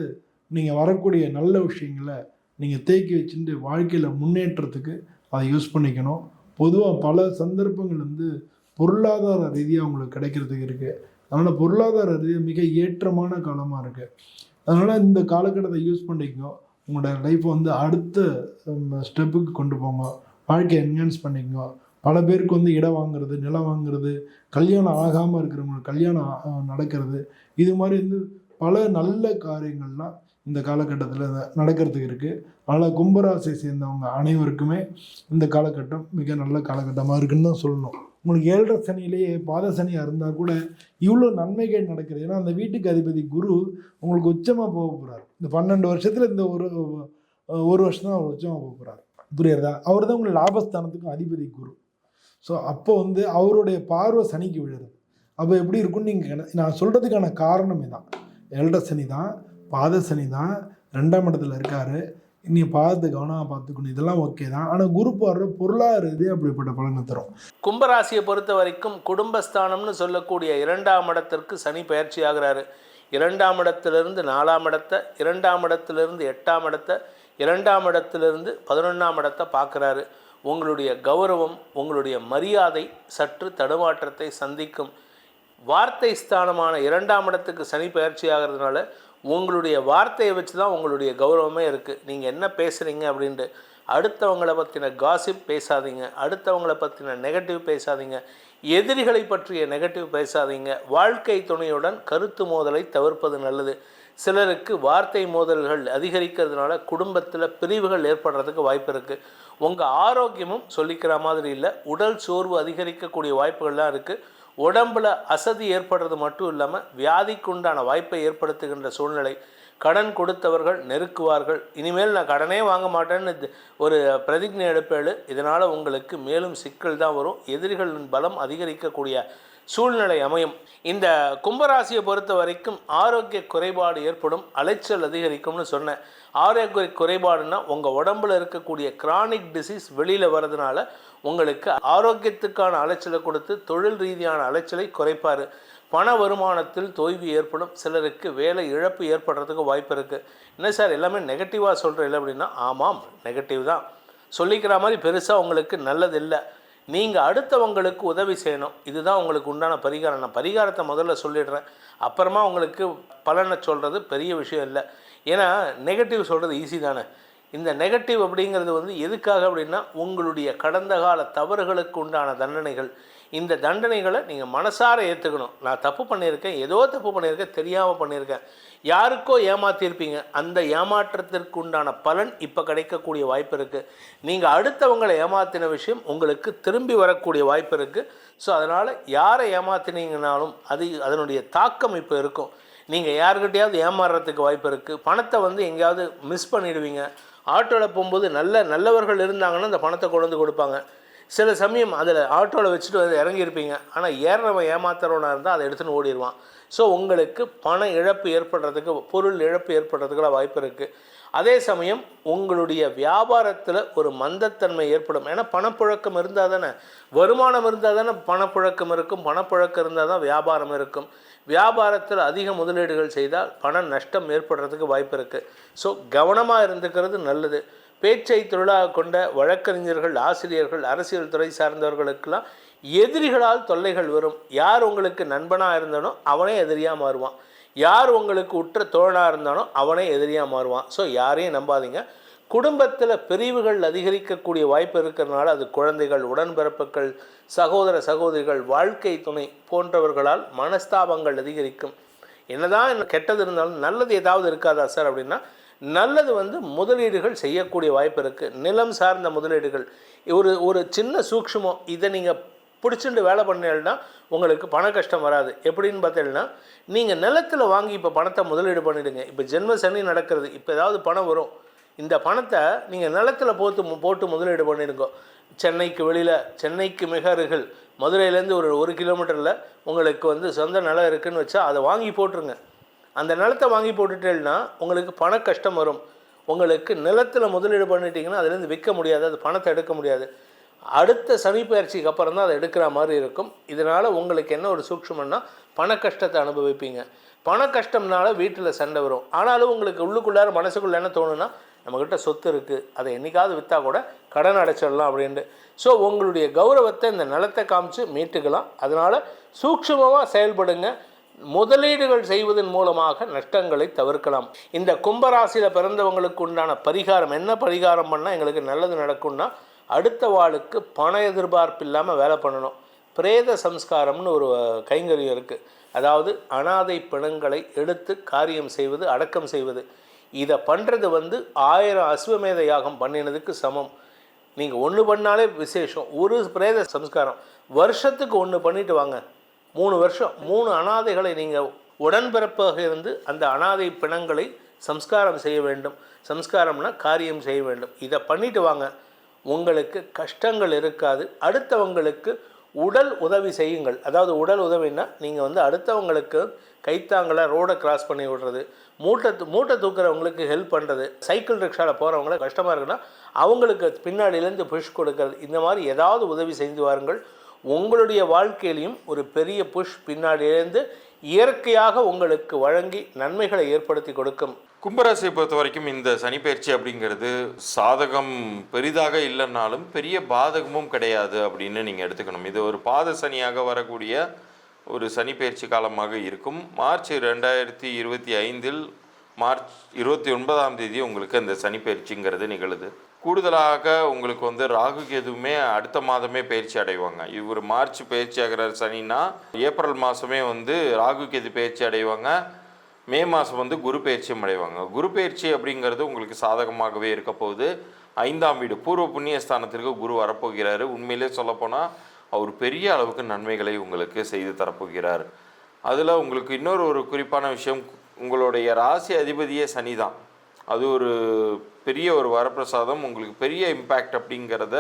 B: நீங்கள் வரக்கூடிய நல்ல விஷயங்களை நீங்கள் தேக்கி வச்சுட்டு வாழ்க்கையில் முன்னேற்றத்துக்கு அதை யூஸ் பண்ணிக்கணும். பொதுவாக பல சந்தர்ப்பங்கள் பொருளாதார ரீதியாக உங்களுக்கு கிடைக்கிறதுக்கு இருக்குது. அதனால் பொருளாதார ரீதியாக மிக ஏற்றமான காலமாக இருக்குது. அதனால் இந்த காலகட்டத்தை யூஸ் பண்ணிக்கோ, உங்களோட லைஃப்பை அடுத்த ஸ்டெப்புக்கு கொண்டு போங்க, வாழ்க்கையை என்ஹான்ஸ் பண்ணிக்கோ. பல பேருக்கு இடம் வாங்குறது, நிலம் வாங்குறது, கல்யாணம் ஆகாமல் இருக்கிறவங்களுக்கு கல்யாணம் நடக்கிறது, இது மாதிரி பல நல்ல காரியங்கள்லாம் இந்த காலகட்டத்தில் நடக்கிறதுக்கு இருக்குது. அதனால் கும்பராசியை சேர்ந்தவங்க அனைவருக்குமே இந்த காலகட்டம் மிக நல்ல காலகட்டமாக இருக்குன்னு தான் சொல்லணும். உங்களுக்கு 7.5 சனியிலேயே பாத சனியாக இருந்தால் கூட இவ்வளோ நன்மைகள் நடக்கிறது. ஏன்னா அந்த வீட்டுக்கு அதிபதி குரு உங்களுக்கு உச்சமாக போக போகிறார். இந்த 12 வருஷத்தில் இந்த ஒரு வருஷம் தான் அவர் உச்சமாக போக போகிறார். புரியுறதா? அவர் தான் உங்களுக்கு லாபஸ்தானத்துக்கும் அதிபதி குரு. ஸோ அப்போ அவருடைய பார்வை சனிக்கு விழுறது. அப்போ எப்படி இருக்குன்னு நீங்கள் நான் சொல்கிறதுக்கான காரணமே தான் 7.5 சனி தான், பாத சனி தான், 2ஆம் இடத்துல இருக்கார். நீ பார்த்து கவனமாக பார்த்துக்கணும், இதெல்லாம் ஓகே தான். ஆனால் குரு பார்வை பொருளாதார ரீதியாக அப்படிப்பட்ட பலனை தரும்.
C: கும்பராசியை பொறுத்த வரைக்கும் குடும்பஸ்தானம்னு சொல்லக்கூடிய 2ஆம் இடத்திற்கு சனி பயிற்சி ஆகிறாரு. 2ஆம் இடத்திலிருந்து 4ஆம் இடத்தை, 2ஆம் இடத்திலிருந்து 8ஆம் இடத்தை, 2ஆம் இடத்திலிருந்து 11ஆம் இடத்தை பார்க்குறாரு. உங்களுடைய கௌரவம், உங்களுடைய மரியாதை சற்று தடுமாற்றத்தை சந்திக்கும். வார்த்தை ஸ்தானமான 2ஆம் இடத்துக்கு சனி பயிற்சி ஆகிறதுனால உங்களுடைய வார்த்தையை வச்சு தான் உங்களுடைய கௌரவமே இருக்குது. நீங்கள் என்ன பேசுகிறீங்க அப்படின்ட்டு அடுத்தவங்களை பற்றின காசிப் பேசாதீங்க, அடுத்தவங்களை பற்றின நெகட்டிவ் பேசாதீங்க, எதிரிகளை பற்றிய நெகட்டிவ் பேசாதீங்க. வாழ்க்கை துணையுடன் கருத்து மோதலை தவிர்ப்பது நல்லது. சிலருக்கு வார்த்தை மோதல்கள் அதிகரிக்கிறதுனால குடும்பத்தில் பிரிவுகள் ஏற்படுறதுக்கு வாய்ப்பு இருக்குது. உங்கள் ஆரோக்கியமும் சொல்லிக்கிற மாதிரி இல்லை, உடல் சோர்வு அதிகரிக்கக்கூடிய வாய்ப்புகள்லாம் இருக்குது. உடம்பில் அசதி ஏற்படுறது மட்டும் இல்லாமல் வியாதிக்கு உண்டான வாய்ப்பை ஏற்படுத்துகின்ற சூழ்நிலை. கடன் கொடுத்தவர்கள் நெருக்குவார்கள். இனிமேல் நான் கடனே வாங்க மாட்டேன்னு ஒரு பிரதிஜை எடுப்பேள். இதனால் உங்களுக்கு மேலும் சிக்கல் தான் வரும். எதிரிகளின் பலம் அதிகரிக்கக்கூடிய சூழ்நிலை அமையும். இந்த கும்பராசியை பொறுத்த வரைக்கும் ஆரோக்கிய குறைபாடு ஏற்படும், அலைச்சல் அதிகரிக்கும்னு சொன்னேன். ஆரோக்கிய குறைபாடுனா உங்கள் உடம்பில் இருக்கக்கூடிய கிரானிக் டிசீஸ் வெளியில் வர்றதுனால உங்களுக்கு ஆரோக்கியத்துக்கான அலைச்சலை கொடுத்து தொழில் ரீதியான அலைச்சலை குறைப்பார். பண வருமானத்தில் தொய்வு ஏற்படும். சிலருக்கு வேலை இழப்பு ஏற்படுறதுக்கு வாய்ப்பு இருக்குது. என்ன சார் எல்லாமே நெகட்டிவாக சொல்கிறீங்க அப்படின்னா, ஆமாம் நெகட்டிவ் தான். சொல்லிக்கிற மாதிரி பெருசாக உங்களுக்கு நல்லதில்லை. நீங்கள் அடுத்தவங்களுக்கு உதவி செய்யணும், இதுதான் உங்களுக்கு உண்டான பரிகாரம். நான் பரிகாரத்தை முதல்ல சொல்லிடுறேன், அப்புறமா உங்களுக்கு பலனை சொல்கிறது பெரிய விஷயம் இல்லை. ஏன்னா நெகட்டிவ் சொல்கிறது ஈஸி தானே. இந்த நெகட்டிவ் அப்படிங்கிறது எதுக்காக அப்படின்னா உங்களுடைய கடந்த கால தவறுகளுக்கு உண்டான தண்டனைகள். இந்த தண்டனைகளை நீங்கள் மனசார ஏற்றுக்கணும். நான் தப்பு பண்ணியிருக்கேன், ஏதோ தப்பு பண்ணியிருக்கேன், தெரியாமல் பண்ணியிருக்கேன், யாருக்கோ ஏமாற்றிருப்பீங்க. அந்த ஏமாற்றத்திற்கு உண்டான பலன் இப்போ கிடைக்கக்கூடிய வாய்ப்பு இருக்குது. நீங்கள் அடுத்தவங்களை ஏமாற்றின விஷயம் உங்களுக்கு திரும்பி வரக்கூடிய வாய்ப்பு இருக்குது. ஸோ அதனால் யாரை ஏமாற்றினீங்கனாலும் அதனுடைய தாக்கம் இப்போ இருக்கும். நீங்கள் யாருக்கிட்டையாவது ஏமாறுறதுக்கு வாய்ப்பு இருக்குது. பணத்தை எங்கேயாவது மிஸ் பண்ணிடுவீங்க. ஆட்டோவில் போகும்போது நல்லவர்கள் இருந்தாங்கன்னா அந்த பணத்தை கொண்டு வந்து கொடுப்பாங்க. சில சமயம் அதில் ஆட்டோவில் வச்சுட்டு இறங்கியிருப்பீங்க, ஆனால் ஏறுறவன் ஏமாத்துறவனாக இருந்தால் அதை எடுத்துன்னு ஓடிடுவான். ஸோ உங்களுக்கு பண இழப்பு ஏற்படுறதுக்கு, பொருள் இழப்பு ஏற்படுறதுக்குலாம் வாய்ப்பு இருக்குது. அதே சமயம் உங்களுடைய வியாபாரத்தில் ஒரு மந்தத்தன்மை ஏற்படும். ஏன்னா பணப்புழக்கம் இருந்தால் தானே, வருமானம் இருந்தால் தானே பணப்புழக்கம் இருக்கும், பணப்புழக்கம் இருந்தால் தான் வியாபாரம் இருக்கும். வியாபாரத்தில் அதிக முதலீடுகள் செய்தால் பண நஷ்டம் ஏற்படுறதுக்கு வாய்ப்பு இருக்குது. ஸோ கவனமாக இருந்துக்கிறது நல்லது. பேச்சை தொழிலாக கொண்ட வழக்கறிஞர்கள், ஆசிரியர்கள், அரசியல் துறை சார்ந்தவர்களுக்கெல்லாம் எதிரிகளால் தொல்லைகள் வரும். யார் உங்களுக்கு நண்பனாக இருந்தானோ அவனே எதிரியாக மாறுவான், யார் உங்களுக்கு உற்ற தோழனாக இருந்தானோ அவனே எதிரியாக மாறுவான். ஸோ யாரையும் நம்பாதீங்க. குடும்பத்தில் பிரிவுகள் அதிகரிக்கக்கூடிய வாய்ப்பு இருக்கிறதுனால அது குழந்தைகள், உடன்பிறப்புகள், சகோதர சகோதரிகள், வாழ்க்கை துணை போன்றவர்களால் மனஸ்தாபங்கள் அதிகரிக்கும். என்னதான் கெட்டது இருந்தாலும் நல்லது ஏதாவது இருக்காதா சார் அப்படின்னா, நல்லது முதலீடுகள் செய்யக்கூடிய வாய்ப்பு இருக்குது. நிலம் சார்ந்த முதலீடுகள் ஒரு சின்ன சூக்ஷ்மம், இதை நீங்கள் பிடிச்சிட்டு வேலை பண்ணீங்கன்னா உங்களுக்கு பண கஷ்டம் வராது. எப்படின்னு பார்த்தீங்கன்னா, நீங்கள் நிலத்தில் வாங்கி இப்போ பணத்தை முதலீடு பண்ணிவிடுங்க. இப்போ ஜென்ம சனி நடக்கிறது, இப்போ ஏதாவது பணம் வரும், இந்த பணத்தை நீங்கள் நிலத்தில் போட்டு முதலீடு பண்ணிடுங்க. சென்னைக்கு வெளியில், சென்னைக்கு மிக அருகில் மதுரையிலேருந்து ஒரு கிலோமீட்டரில் உங்களுக்கு சொந்த நிலம் இருக்குதுன்னு வச்சா அதை வாங்கி போட்டுருங்க. அந்த நிலத்தை வாங்கி போட்டுட்டேன்னா உங்களுக்கு பண கஷ்டம் வரும். உங்களுக்கு நிலத்தில் முதலீடு பண்ணிட்டீங்கன்னா அதுலேருந்து விற்க முடியாது, அது பணத்தை எடுக்க முடியாது. அடுத்த சனி பயிற்சிக்கு அப்புறம் தான் அதை எடுக்கிற மாதிரி இருக்கும். இதனால் உங்களுக்கு என்ன ஒரு சூட்சுமன்னா, பண கஷ்டத்தை அனுபவிப்பீங்க. பண கஷ்டம்னால வீட்டில் சண்டை வரும். ஆனாலும் உங்களுக்கு உள்ளுக்குள்ளார மனசுக்குள்ளே என்ன தோணுன்னா, நம்மக்கிட்ட சொத்து இருக்குது, அதை என்றைக்காவது விற்றா கூட கடன் அடைச்சிடலாம் அப்படின்ட்டு. ஸோ உங்களுடைய கௌரவத்தை இந்த நிலத்தை காமிச்சு மீட்டுக்கலாம். அதனால் சூட்சுமமாக செயல்படுங்க. முதலீடுகள் செய்வதன் மூலமாக நஷ்டங்களை தவிர்க்கலாம். இந்த கும்பராசியில் பிறந்தவங்களுக்கு உண்டான பரிகாரம் என்ன? பரிகாரம் பண்ணால் எங்களுக்கு நல்லது நடக்கும்னா, அடுத்த வாளுக்கு பண எதிர்பார்ப்பு இல்லாமல் வேலை பண்ணணும். பிரேத சம்ஸ்காரம்னு ஒரு கைங்கரியம் இருக்குது. அதாவது அனாதை பிணங்களை எடுத்து காரியம் செய்வது, அடக்கம் செய்வது. இதை பண்ணுறது 1000 அஸ்வமேத யாகம் பண்ணினதுக்கு சமம். நீங்கள் ஒன்று பண்ணாலே விசேஷம். ஒரு பிரேத சம்ஸ்காரம் வருஷத்துக்கு 1 பண்ணிட்டு வாங்க. 3 வருஷம் 3 அனாதைகளை நீங்கள் உடன்பிறப்பாக இருந்து அந்த அனாதை பிணங்களை சம்ஸ்காரம் செய்ய வேண்டும். சம்ஸ்காரம்னா காரியம் செய்ய வேண்டும். இதை பண்ணிட்டு வாங்க, உங்களுக்கு கஷ்டங்கள் இருக்காது. அடுத்தவங்களுக்கு உடல் உதவி செய்யுங்கள். அதாவது உடல் உதவின்னா நீங்கள் அடுத்தவங்களுக்கு கைத்தாங்களை ரோடை கிராஸ் பண்ணி விடுறது, மூட்டை தூக்குறவங்களுக்கு ஹெல்ப் பண்ணுறது, சைக்கிள் ரிக்ஷாவில் போகிறவங்கள கஷ்டமாக இருக்குன்னா அவங்களுக்கு பின்னாடியிலேருந்து புஷ் கொடுக்கறது, இந்த மாதிரி ஏதாவது உதவி செஞ்சு வாருங்கள். உங்களுடைய வாழ்க்கையிலையும் ஒரு பெரிய புஷ் பின்னாடியிலேருந்து இயற்கையாக உங்களுக்கு வழங்கி நன்மைகளை ஏற்படுத்தி கொடுக்கும்.
D: கும்பராசியை பொறுத்த வரைக்கும் இந்த சனிப்பெயர்ச்சி அப்படிங்கிறது சாதகம் பெரிதாக இல்லைன்னாலும் பெரிய பாதகமும் கிடையாது அப்படின்னு நீங்கள் எடுத்துக்கணும். இது ஒரு பாத சனியாக வரக்கூடிய ஒரு சனிப்பெயர்ச்சி காலமாக இருக்கும். மார்ச் 2025 மார்ச் 29ஆம் தேதி உங்களுக்கு அந்த சனிப்பெயர்ச்சிங்கிறது நிகழுது. கூடுதலாக உங்களுக்கு ராகு கேதுவுமே அடுத்த மாதமே பயிற்சி அடைவாங்க. இவர் மார்ச் பயிற்சி ஆகிறார் சனின்னா, ஏப்ரல் மாதமே ராகு கேது பயிற்சி அடைவாங்க. மே மாதம் குரு பயிற்சியும் அடைவாங்க. குரு பயிற்சி அப்படிங்கிறது உங்களுக்கு சாதகமாகவே இருக்க போகுது. 5ஆம் வீடு பூர்வ புண்ணிய ஸ்தானத்திற்கு குரு வரப்போகிறாரு. உண்மையிலே சொல்லப்போனால் அவர் பெரிய அளவுக்கு நன்மைகளை உங்களுக்கு செய்து தரப்போகிறார். அதில் உங்களுக்கு இன்னொரு குறிப்பான விஷயம், உங்களுடைய ராசி அதிபதியே சனி தான். அது ஒரு பெரிய ஒரு வரப்பிரசாதம், உங்களுக்கு பெரிய இம்பேக்ட் அப்படிங்கிறத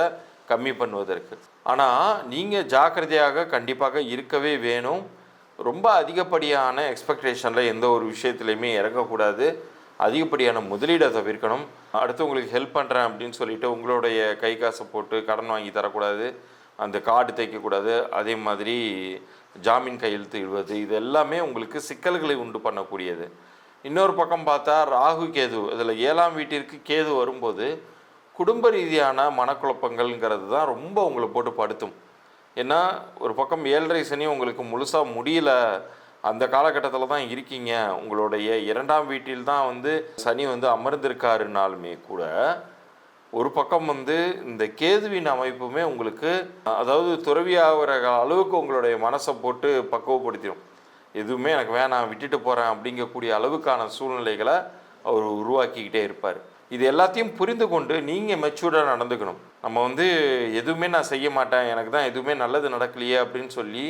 D: கம்மி பண்ணுவதற்கு. ஆனால் நீங்கள் ஜாக்கிரதையாக கண்டிப்பாக இருக்கவே வேணும். ரொம்ப அதிகப்படியான எக்ஸ்பெக்டேஷனில் எந்த ஒரு விஷயத்துலையுமே இறங்கக்கூடாது. அதிகப்படியான முதலீடை தவிர்க்கணும். அடுத்தவங்களுக்கு ஹெல்ப் பண்ணுறேன் அப்படின்னு சொல்லிட்டு உங்களுடைய கை காசை போட்டு கடன் வாங்கி தரக்கூடாது. அந்த கார்டு தைக்கக்கூடாது. அதே மாதிரி ஜாமீன் கையெழுத்து இடுவது, இது எல்லாமே உங்களுக்கு சிக்கல்களை உண்டு பண்ணக்கூடியது. இன்னொரு பக்கம் பார்த்தா ராகு கேது, இதில் 7ஆம் வீட்டிற்கு கேது வரும்போது குடும்ப ரீதியான மனக்குழப்பங்கள்ங்கிறது தான் ரொம்ப உங்களை போட்டு படுத்தும். ஏன்னா ஒரு பக்கம் 7.5 சனி உங்களுக்கு முழுசாக முடியல, அந்த காலகட்டத்தில் தான் இருக்கீங்க. உங்களுடைய 2ஆம் வீட்டில் தான் சனி அமர்ந்திருக்காருனாலுமே கூட ஒரு பக்கம் இந்த கேதுவின் அமைப்புமே உங்களுக்கு, அதாவது துறவியாகிற அளவுக்கு உங்களுடைய மனசை போட்டு பக்குவப்படுத்திடும். எதுவுமே எனக்கு வேணாம், விட்டுட்டு போகிறேன் அப்படிங்கக்கூடிய அளவுக்கான சூழ்நிலைகளை அவர் உருவாக்கிக்கிட்டே இருப்பார். இது எல்லாத்தையும் புரிந்து கொண்டு நீங்கள் மெச்சூர்டாக நடந்துக்கணும். நம்ம எதுவுமே நான் செய்ய மாட்டேன், எனக்கு தான் எதுவுமே நல்லது நடக்கலையே அப்படின்னு சொல்லி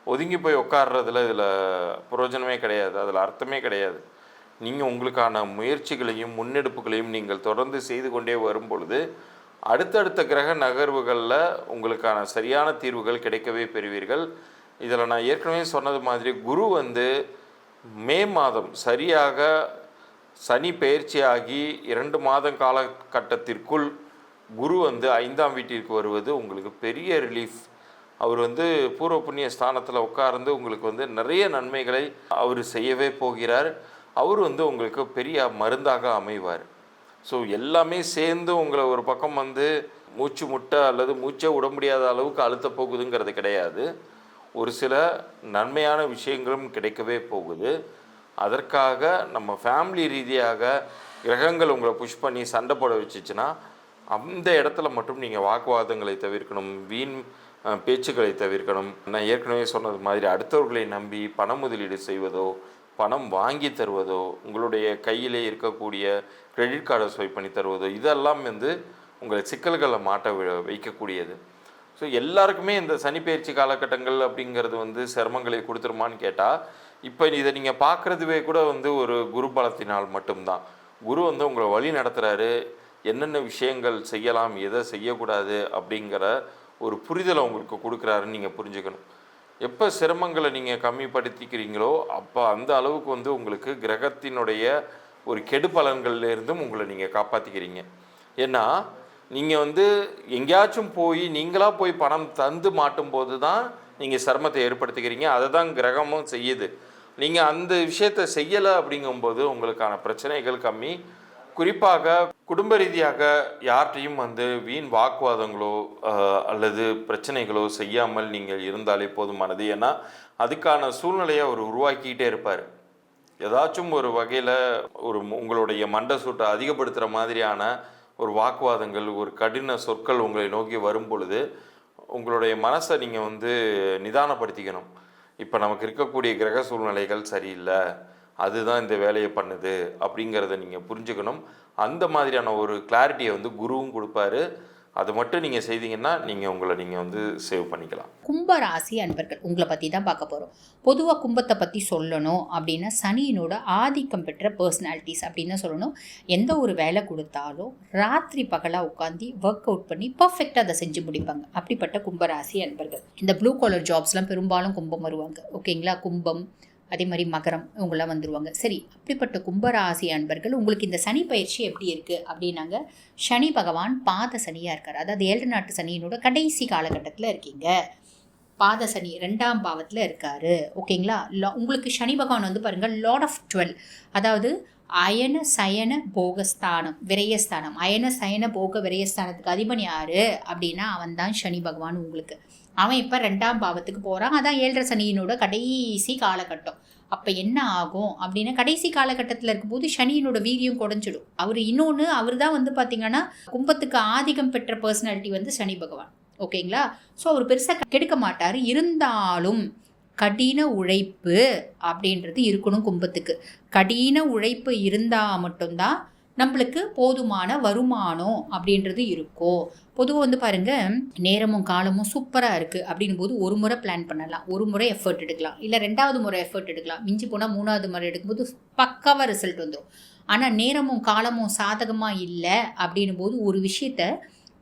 D: ஒதுங்கி போய் உட்கார்றதுல இதில் பிரயோஜனமே கிடையாது, அதில் அர்த்தமே கிடையாது. நீங்கள் உங்களுக்கான முயற்சிகளையும் முன்னெடுப்புகளையும் நீங்கள் தொடர்ந்து செய்து கொண்டே வரும் பொழுது அடுத்தடுத்த கிரக நகர்வுகளில் உங்களுக்கான சரியான தீர்வுகள் கிடைக்கவே பெறுவீர்கள். இதில் நான் ஏற்கனவே சொன்னது மாதிரி குரு மே மாதம் சரியாக சனி பயிற்சியாகி 2 மாதம் காலகட்டத்திற்குள் குரு 5ஆம் வீட்டிற்கு வருவது உங்களுக்கு பெரிய ரிலீஃப். அவர் பூர்வ புண்ணிய ஸ்தானத்தில் உட்கார்ந்து உங்களுக்கு நிறைய நன்மைகளை அவர் செய்யவே போகிறார். அவர் உங்களுக்கு பெரிய மருந்தாக அமைவார். ஸோ எல்லாமே சேர்ந்து உங்களை ஒரு பக்கம் மூச்சு முட்டை அல்லது மூச்சை விட முடியாத அளவுக்கு அழுத்த போகுதுங்கிறது கிடையாது. ஒரு சில நன்மையான விஷயங்களும் கிடைக்கவே போகுது. அதற்காக நம்ம ஃபேமிலி ரீதியாக கிரகங்கள் உங்களை புஷ் பண்ணி சண்டை போட வச்சுச்சுன்னா அந்த இடத்துல மட்டும் நீங்கள் வாக்குவாதங்களை தவிர்க்கணும், வீண் பேச்சுக்களை தவிர்க்கணும். நான் ஏற்கனவே சொன்னது மாதிரி அடுத்தவர்களை நம்பி பண முதலீடு செய்வதோ, பணம் வாங்கி தருவதோ, உங்களுடைய கையிலே இருக்கக்கூடிய கிரெடிட் கார்டை ஸ்வைப் பண்ணி தருவதோ, இதெல்லாம் உங்களை சிக்கல்களை மாட்ட வைக்கக்கூடியது. ஸோ எல்லாருக்குமே இந்த சனி பயிற்சி காலகட்டங்கள் அப்படிங்கிறது வந்து சிரமங்களை கொடுத்துருமான்னு கேட்டால், இப்போ இதை நீங்கள் பார்க்குறதுவே கூட வந்து ஒரு குரு பலத்தினால் மட்டும்தான். குரு வந்து உங்களை வழி நடத்துகிறாரு, என்னென்ன விஷயங்கள் செய்யலாம், எதை செய்யக்கூடாது அப்படிங்கிற ஒரு புரிதலை உங்களுக்கு கொடுக்குறாருன்னு நீங்கள் புரிஞ்சுக்கணும். எப்போ சிரமங்களை நீங்கள் கம்மிப்படுத்திக்கிறீங்களோ அப்போ அந்த அளவுக்கு வந்து உங்களுக்கு கிரகத்தினுடைய ஒரு கெடு பலன்கள்லேருந்தும் உங்களை நீங்கள் காப்பாற்றிக்கிறீங்க. ஏன்னா நீங்கள் வந்து எங்கேயாச்சும் போய் நீங்களாக போய் பணம் தந்து மாட்டும் போது தான் நீங்கள் சிரமத்தை ஏற்படுத்திக்கிறீங்க. அதை தான் கிரகமும் செய்யுது. நீங்கள் அந்த விஷயத்தை செய்யலை அப்படிங்கும்போது உங்களுக்கான பிரச்சனைகள் கம்மி. குறிப்பாக குடும்ப ரீதியாக யார்கிட்டையும் வந்து வீண் வாக்குவாதங்களோ அல்லது பிரச்சனைகளோ செய்யாமல் நீங்கள் இருந்தாலே போதுமானது. ஏன்னா அதுக்கான சூழ்நிலையை அவர் உருவாக்கிக்கிட்டே இருப்பார். ஏதாச்சும் ஒரு வகையில் உங்களுடைய மண்டை சூட்டை அதிகப்படுத்துகிற மாதிரியான ஒரு வாக்குவாதங்கள், ஒரு கடின சொற்கள் உங்களை நோக்கி வரும் பொழுது உங்களுடைய மனசை நீங்கள் வந்து நிதானப்படுத்திக்கணும். இப்போ நமக்கு இருக்கக்கூடிய கிரக சூழ்நிலைகள் சரியில்லை, அதுதான் இந்த வேலையை பண்ணுது அப்படிங்கிறத நீங்கள் புரிஞ்சுக்கணும். அந்த மாதிரியான ஒரு கிளாரிட்டியை வந்து குருவும் கொடுப்பாரு. அதை மட்டும் நீங்கள் செய்தீங்கன்னா உங்களை வந்து சேவ் பண்ணிக்கலாம்.
E: கும்பராசி அன்பர்கள் உங்களை பற்றி தான் பார்க்க போகிறோம். பொதுவாக கும்பத்தை பற்றி சொல்லணும் அப்படின்னா சனியினோட ஆதிக்கம் பெற்ற பர்சனாலிட்டிஸ் அப்படின்னு தான் சொல்லணும். எந்த ஒரு வேலை கொடுத்தாலும் ராத்திரி பகலாக உட்காந்து ஒர்க் அவுட் பண்ணி பர்ஃபெக்டாக அதை செஞ்சு முடிப்பாங்க. அப்படிப்பட்ட கும்பராசி அன்பர்கள் இந்த ப்ளூ காலர் ஜாப்ஸ்லாம் பெரும்பாலும் கும்பம் வருவாங்க. ஓகேங்களா? கும்பம், அதே மாதிரி மகரம், இவங்களாம் வந்துடுவாங்க. சரி, அப்படிப்பட்ட கும்பராசி அன்பர்கள் உங்களுக்கு இந்த சனி பயிற்சி எப்படி இருக்குது அப்படின்னாங்க. சனி பகவான் பாத சனியாக இருக்கார். அதாவது 7 நாட்டு சனியினோட கடைசி காலகட்டத்தில் இருக்கீங்க. பாத சனி 2ஆம் பாவத்தில் இருக்கார். ஓகேங்களா? உங்களுக்கு சனி பகவான் வந்து பாருங்கள் லார்ட் ஆஃப் 12, அதாவது அயன சயன போகஸ்தானம், விரயஸ்தானம். அயன சயன போக விரயஸ்தானத்துக்கு அதிபன் யார் அப்படின்னா அவன் தான் சனி பகவான். உங்களுக்கு அவன் இப்போ 2ஆம் பாவத்துக்கு போகிறான். அதான் 7 சனியினோட கடைசி காலகட்டம். அப்போ என்ன ஆகும் அப்படின்னா கடைசி காலகட்டத்தில் இருக்கும்போது சனியினோட வீரியம் குறைஞ்சிடும். அவர் தான் வந்து பார்த்திங்கன்னா கும்பத்துக்கு ஆதிக்கம் பெற்ற பர்சனாலிட்டி வந்து சனி பகவான். ஓகேங்களா? ஸோ அவர் பெருசாக கெடுக்க மாட்டார். இருந்தாலும் கடின உழைப்பு அப்படின்றது இருக்கணும் கும்பத்துக்கு. கடின உழைப்பு இருந்தால் மட்டும்தான் நம்மளுக்கு போதுமான வருமானம் அப்படின்றது இருக்கும். பொதுவாக வந்து பாருங்கள், நேரமும் காலமும் சூப்பராக இருக்குது அப்படின்னும் போது ஒரு முறை பிளான் பண்ணலாம், ஒரு முறை எஃபர்ட் எடுக்கலாம், இல்லை 2வது முறை எஃபர்ட் எடுக்கலாம், மிஞ்சி போனால் 3வது முறை எடுக்கும்போது பக்காவாக ரிசல்ட் வந்துடும். ஆனால் நேரமும் காலமும் சாதகமாக இல்லை அப்படின்னும் போது ஒரு விஷயத்த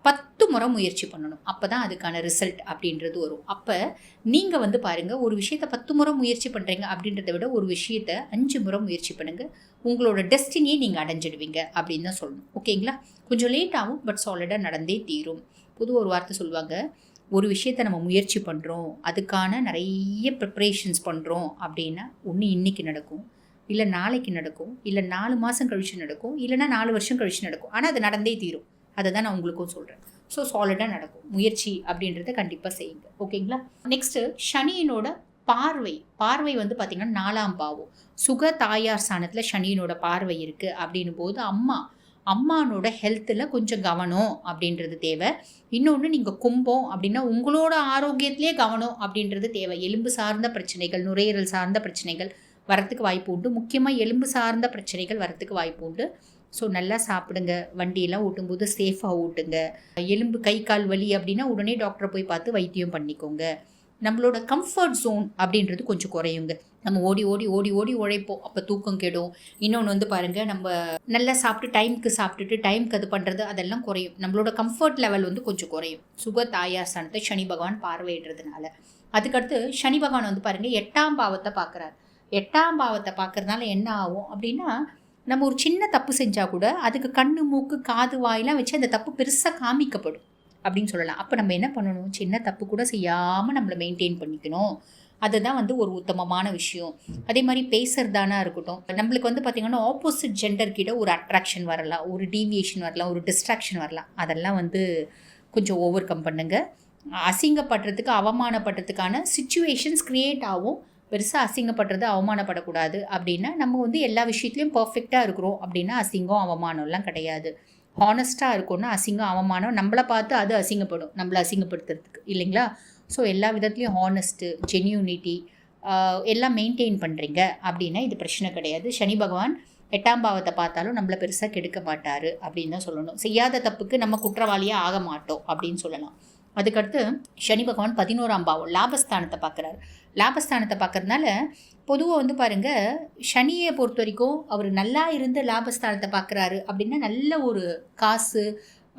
E: 10 முறை முயற்சி பண்ணணும். அப்போ தான் அதுக்கான ரிசல்ட் அப்படின்றது வரும். அப்போ நீங்கள் வந்து பாருங்கள், ஒரு விஷயத்தை 10 முறை முயற்சி பண்ணுறீங்க அப்படின்றத விட ஒரு விஷயத்தை 5 முறை முயற்சி பண்ணுங்கள். உங்களோட டெஸ்டினியை நீங்கள் அடைஞ்சிடுவீங்க அப்படின்னு தான் சொல்லணும். ஓகேங்களா? கொஞ்சம் லேட் ஆகும், பட் சாலிடாக நடந்தே தீரும். பொதுவாக ஒரு வார்த்தை சொல்லுவாங்க, ஒரு விஷயத்தை நம்ம முயற்சி பண்ணுறோம், அதுக்கான நிறைய ப்ரிப்ரேஷன்ஸ் பண்ணுறோம் அப்படின்னா ஒன்று இன்றைக்கி நடக்கும், இல்லை நாளைக்கு நடக்கும், இல்லை 4 மாதம் கழித்து நடக்கும், இல்லைனா 4 வருஷம் கழித்து நடக்கும். ஆனால் அது நடந்தே தீரும். அதை தான் நான் உங்களுக்கும் சொல்கிறேன். ஸோ சாலிடாக நடக்கும். முயற்சி அப்படின்றத கண்டிப்பாக செய்யுங்க. ஓகேங்களா? நெக்ஸ்ட்டு சனியினோட பார்வை வந்து பார்த்திங்கன்னா 4ஆம் பாவம். சுக தாயார் ஸ்தானத்தில் சனியினோட பார்வை இருக்குது அப்படின்னும் போது அம்மானோட ஹெல்த்தில் கொஞ்சம் கவனம் அப்படின்றது தேவை. இன்னொன்று நீங்கள் கும்பம் அப்படின்னா உங்களோட ஆரோக்கியத்திலே கவனம் அப்படின்றது தேவை. எலும்பு சார்ந்த பிரச்சனைகள், நுரையீரல் சார்ந்த பிரச்சனைகள் வரத்துக்கு வாய்ப்பு உண்டு. முக்கியமாக எலும்பு சார்ந்த பிரச்சனைகள் வரத்துக்கு வாய்ப்பு உண்டு. ஸோ நல்லா சாப்பிடுங்க. வண்டியெல்லாம் ஓட்டும்போது சேஃபாக ஓட்டுங்க. எலும்பு கை கால் வலி அப்படின்னா உடனே டாக்டரை போய் பார்த்து வைத்தியம் பண்ணிக்கோங்க. நம்மளோட கம்ஃபர்ட் ஜோன் அப்படின்றது கொஞ்சம் குறையுங்க. நம்ம ஓடி ஓடி ஓடி ஓடி உழைப்போம், அப்போ தூக்கம் கெடும். இன்னொன்று வந்து பாருங்கள், நம்ம நல்லா சாப்பிட்டுட்டு டைமுக்கு அது பண்ணுறது அதெல்லாம் குறையும். நம்மளோட கம்ஃபர்ட் லெவல் வந்து கொஞ்சம் குறையும். சுக தாயார் ஸ்தானத்தை சனி பகவான் பார்வையிடுறதுனால. அதுக்கடுத்து சனி பகவான் வந்து பாருங்கள் 8ஆம் பாவத்தை பார்க்குறாரு. 8ஆம் பாவத்தை பார்க்குறதுனால என்ன ஆகும் அப்படின்னா, நம்ம ஒரு சின்ன தப்பு செஞ்சால் கூட அதுக்கு கண்ணு மூக்கு காது வாயெல்லாம் வச்சு அந்த தப்பு பெருசாக காமிக்கப்படும் அப்படின்னு சொல்லலாம். அப்போ நம்ம என்ன பண்ணணும், சின்ன தப்பு கூட செய்யாமல் நம்மளை மெயின்டைன் பண்ணிக்கணும். அதுதான் வந்து ஒரு உத்தமமான விஷயம். அதே மாதிரி பேசுறதானா இருக்கட்டும், நம்மளுக்கு வந்து பார்த்திங்கன்னா ஆப்போசிட் ஜெண்டர் கிட்ட ஒரு அட்ராக்ஷன் வரலாம், ஒரு டீவியேஷன் வரலாம், ஒரு டிஸ்ட்ராக்ஷன் வரலாம். அதெல்லாம் வந்து கொஞ்சம் ஓவர் கம் பண்ணுங்கள். அசிங்கப்படுறதுக்கு அவமானப்படுறதுக்கான சிச்சுவேஷன்ஸ் க்ரியேட் ஆகும். பெருசாக அசிங்கப்படுறது அவமானப்படக்கூடாது அப்படின்னா நம்ம வந்து எல்லா விஷயத்துலையும் பர்ஃபெக்டாக இருக்கிறோம் அப்படின்னா அசிங்கம் அவமானம்லாம் கிடையாது. ஹானஸ்ட்டாக இருக்கோன்னா அசிங்கம் அவமானம் நம்மளை பார்த்து அது அசிங்கப்படும், நம்மளை அசிங்கப்படுத்துறதுக்கு, இல்லைங்களா? ஸோ எல்லா விதத்துலையும் ஹானஸ்ட்டு, ஜென்யூனிட்டி எல்லாம் மெயின்டைன் பண்ணுறீங்க அப்படின்னா இது பிரச்சனை கிடையாது. சனி பகவான் 8ஆம் பாவத்தை பார்த்தாலும் நம்மளை பெருசாக கெடுக்க மாட்டார் அப்படின்னு தான் சொல்லணும். செய்யாத தப்புக்கு நம்ம குற்றவாளியாக ஆக மாட்டோம் அப்படின்னு சொல்லலாம். அதுக்கடுத்து சனி பகவான் 11ஆம் பாவம் லாபஸ்தானத்தை பார்க்குறாரு. லாபஸ்தானத்தை பார்க்கறதுனால பொதுவாக வந்து பாருங்கள், சனியை பொறுத்த வரைக்கும் அவர் நல்லா இருந்து லாபஸ்தானத்தை பார்க்குறாரு அப்படின்னா நல்ல ஒரு காசு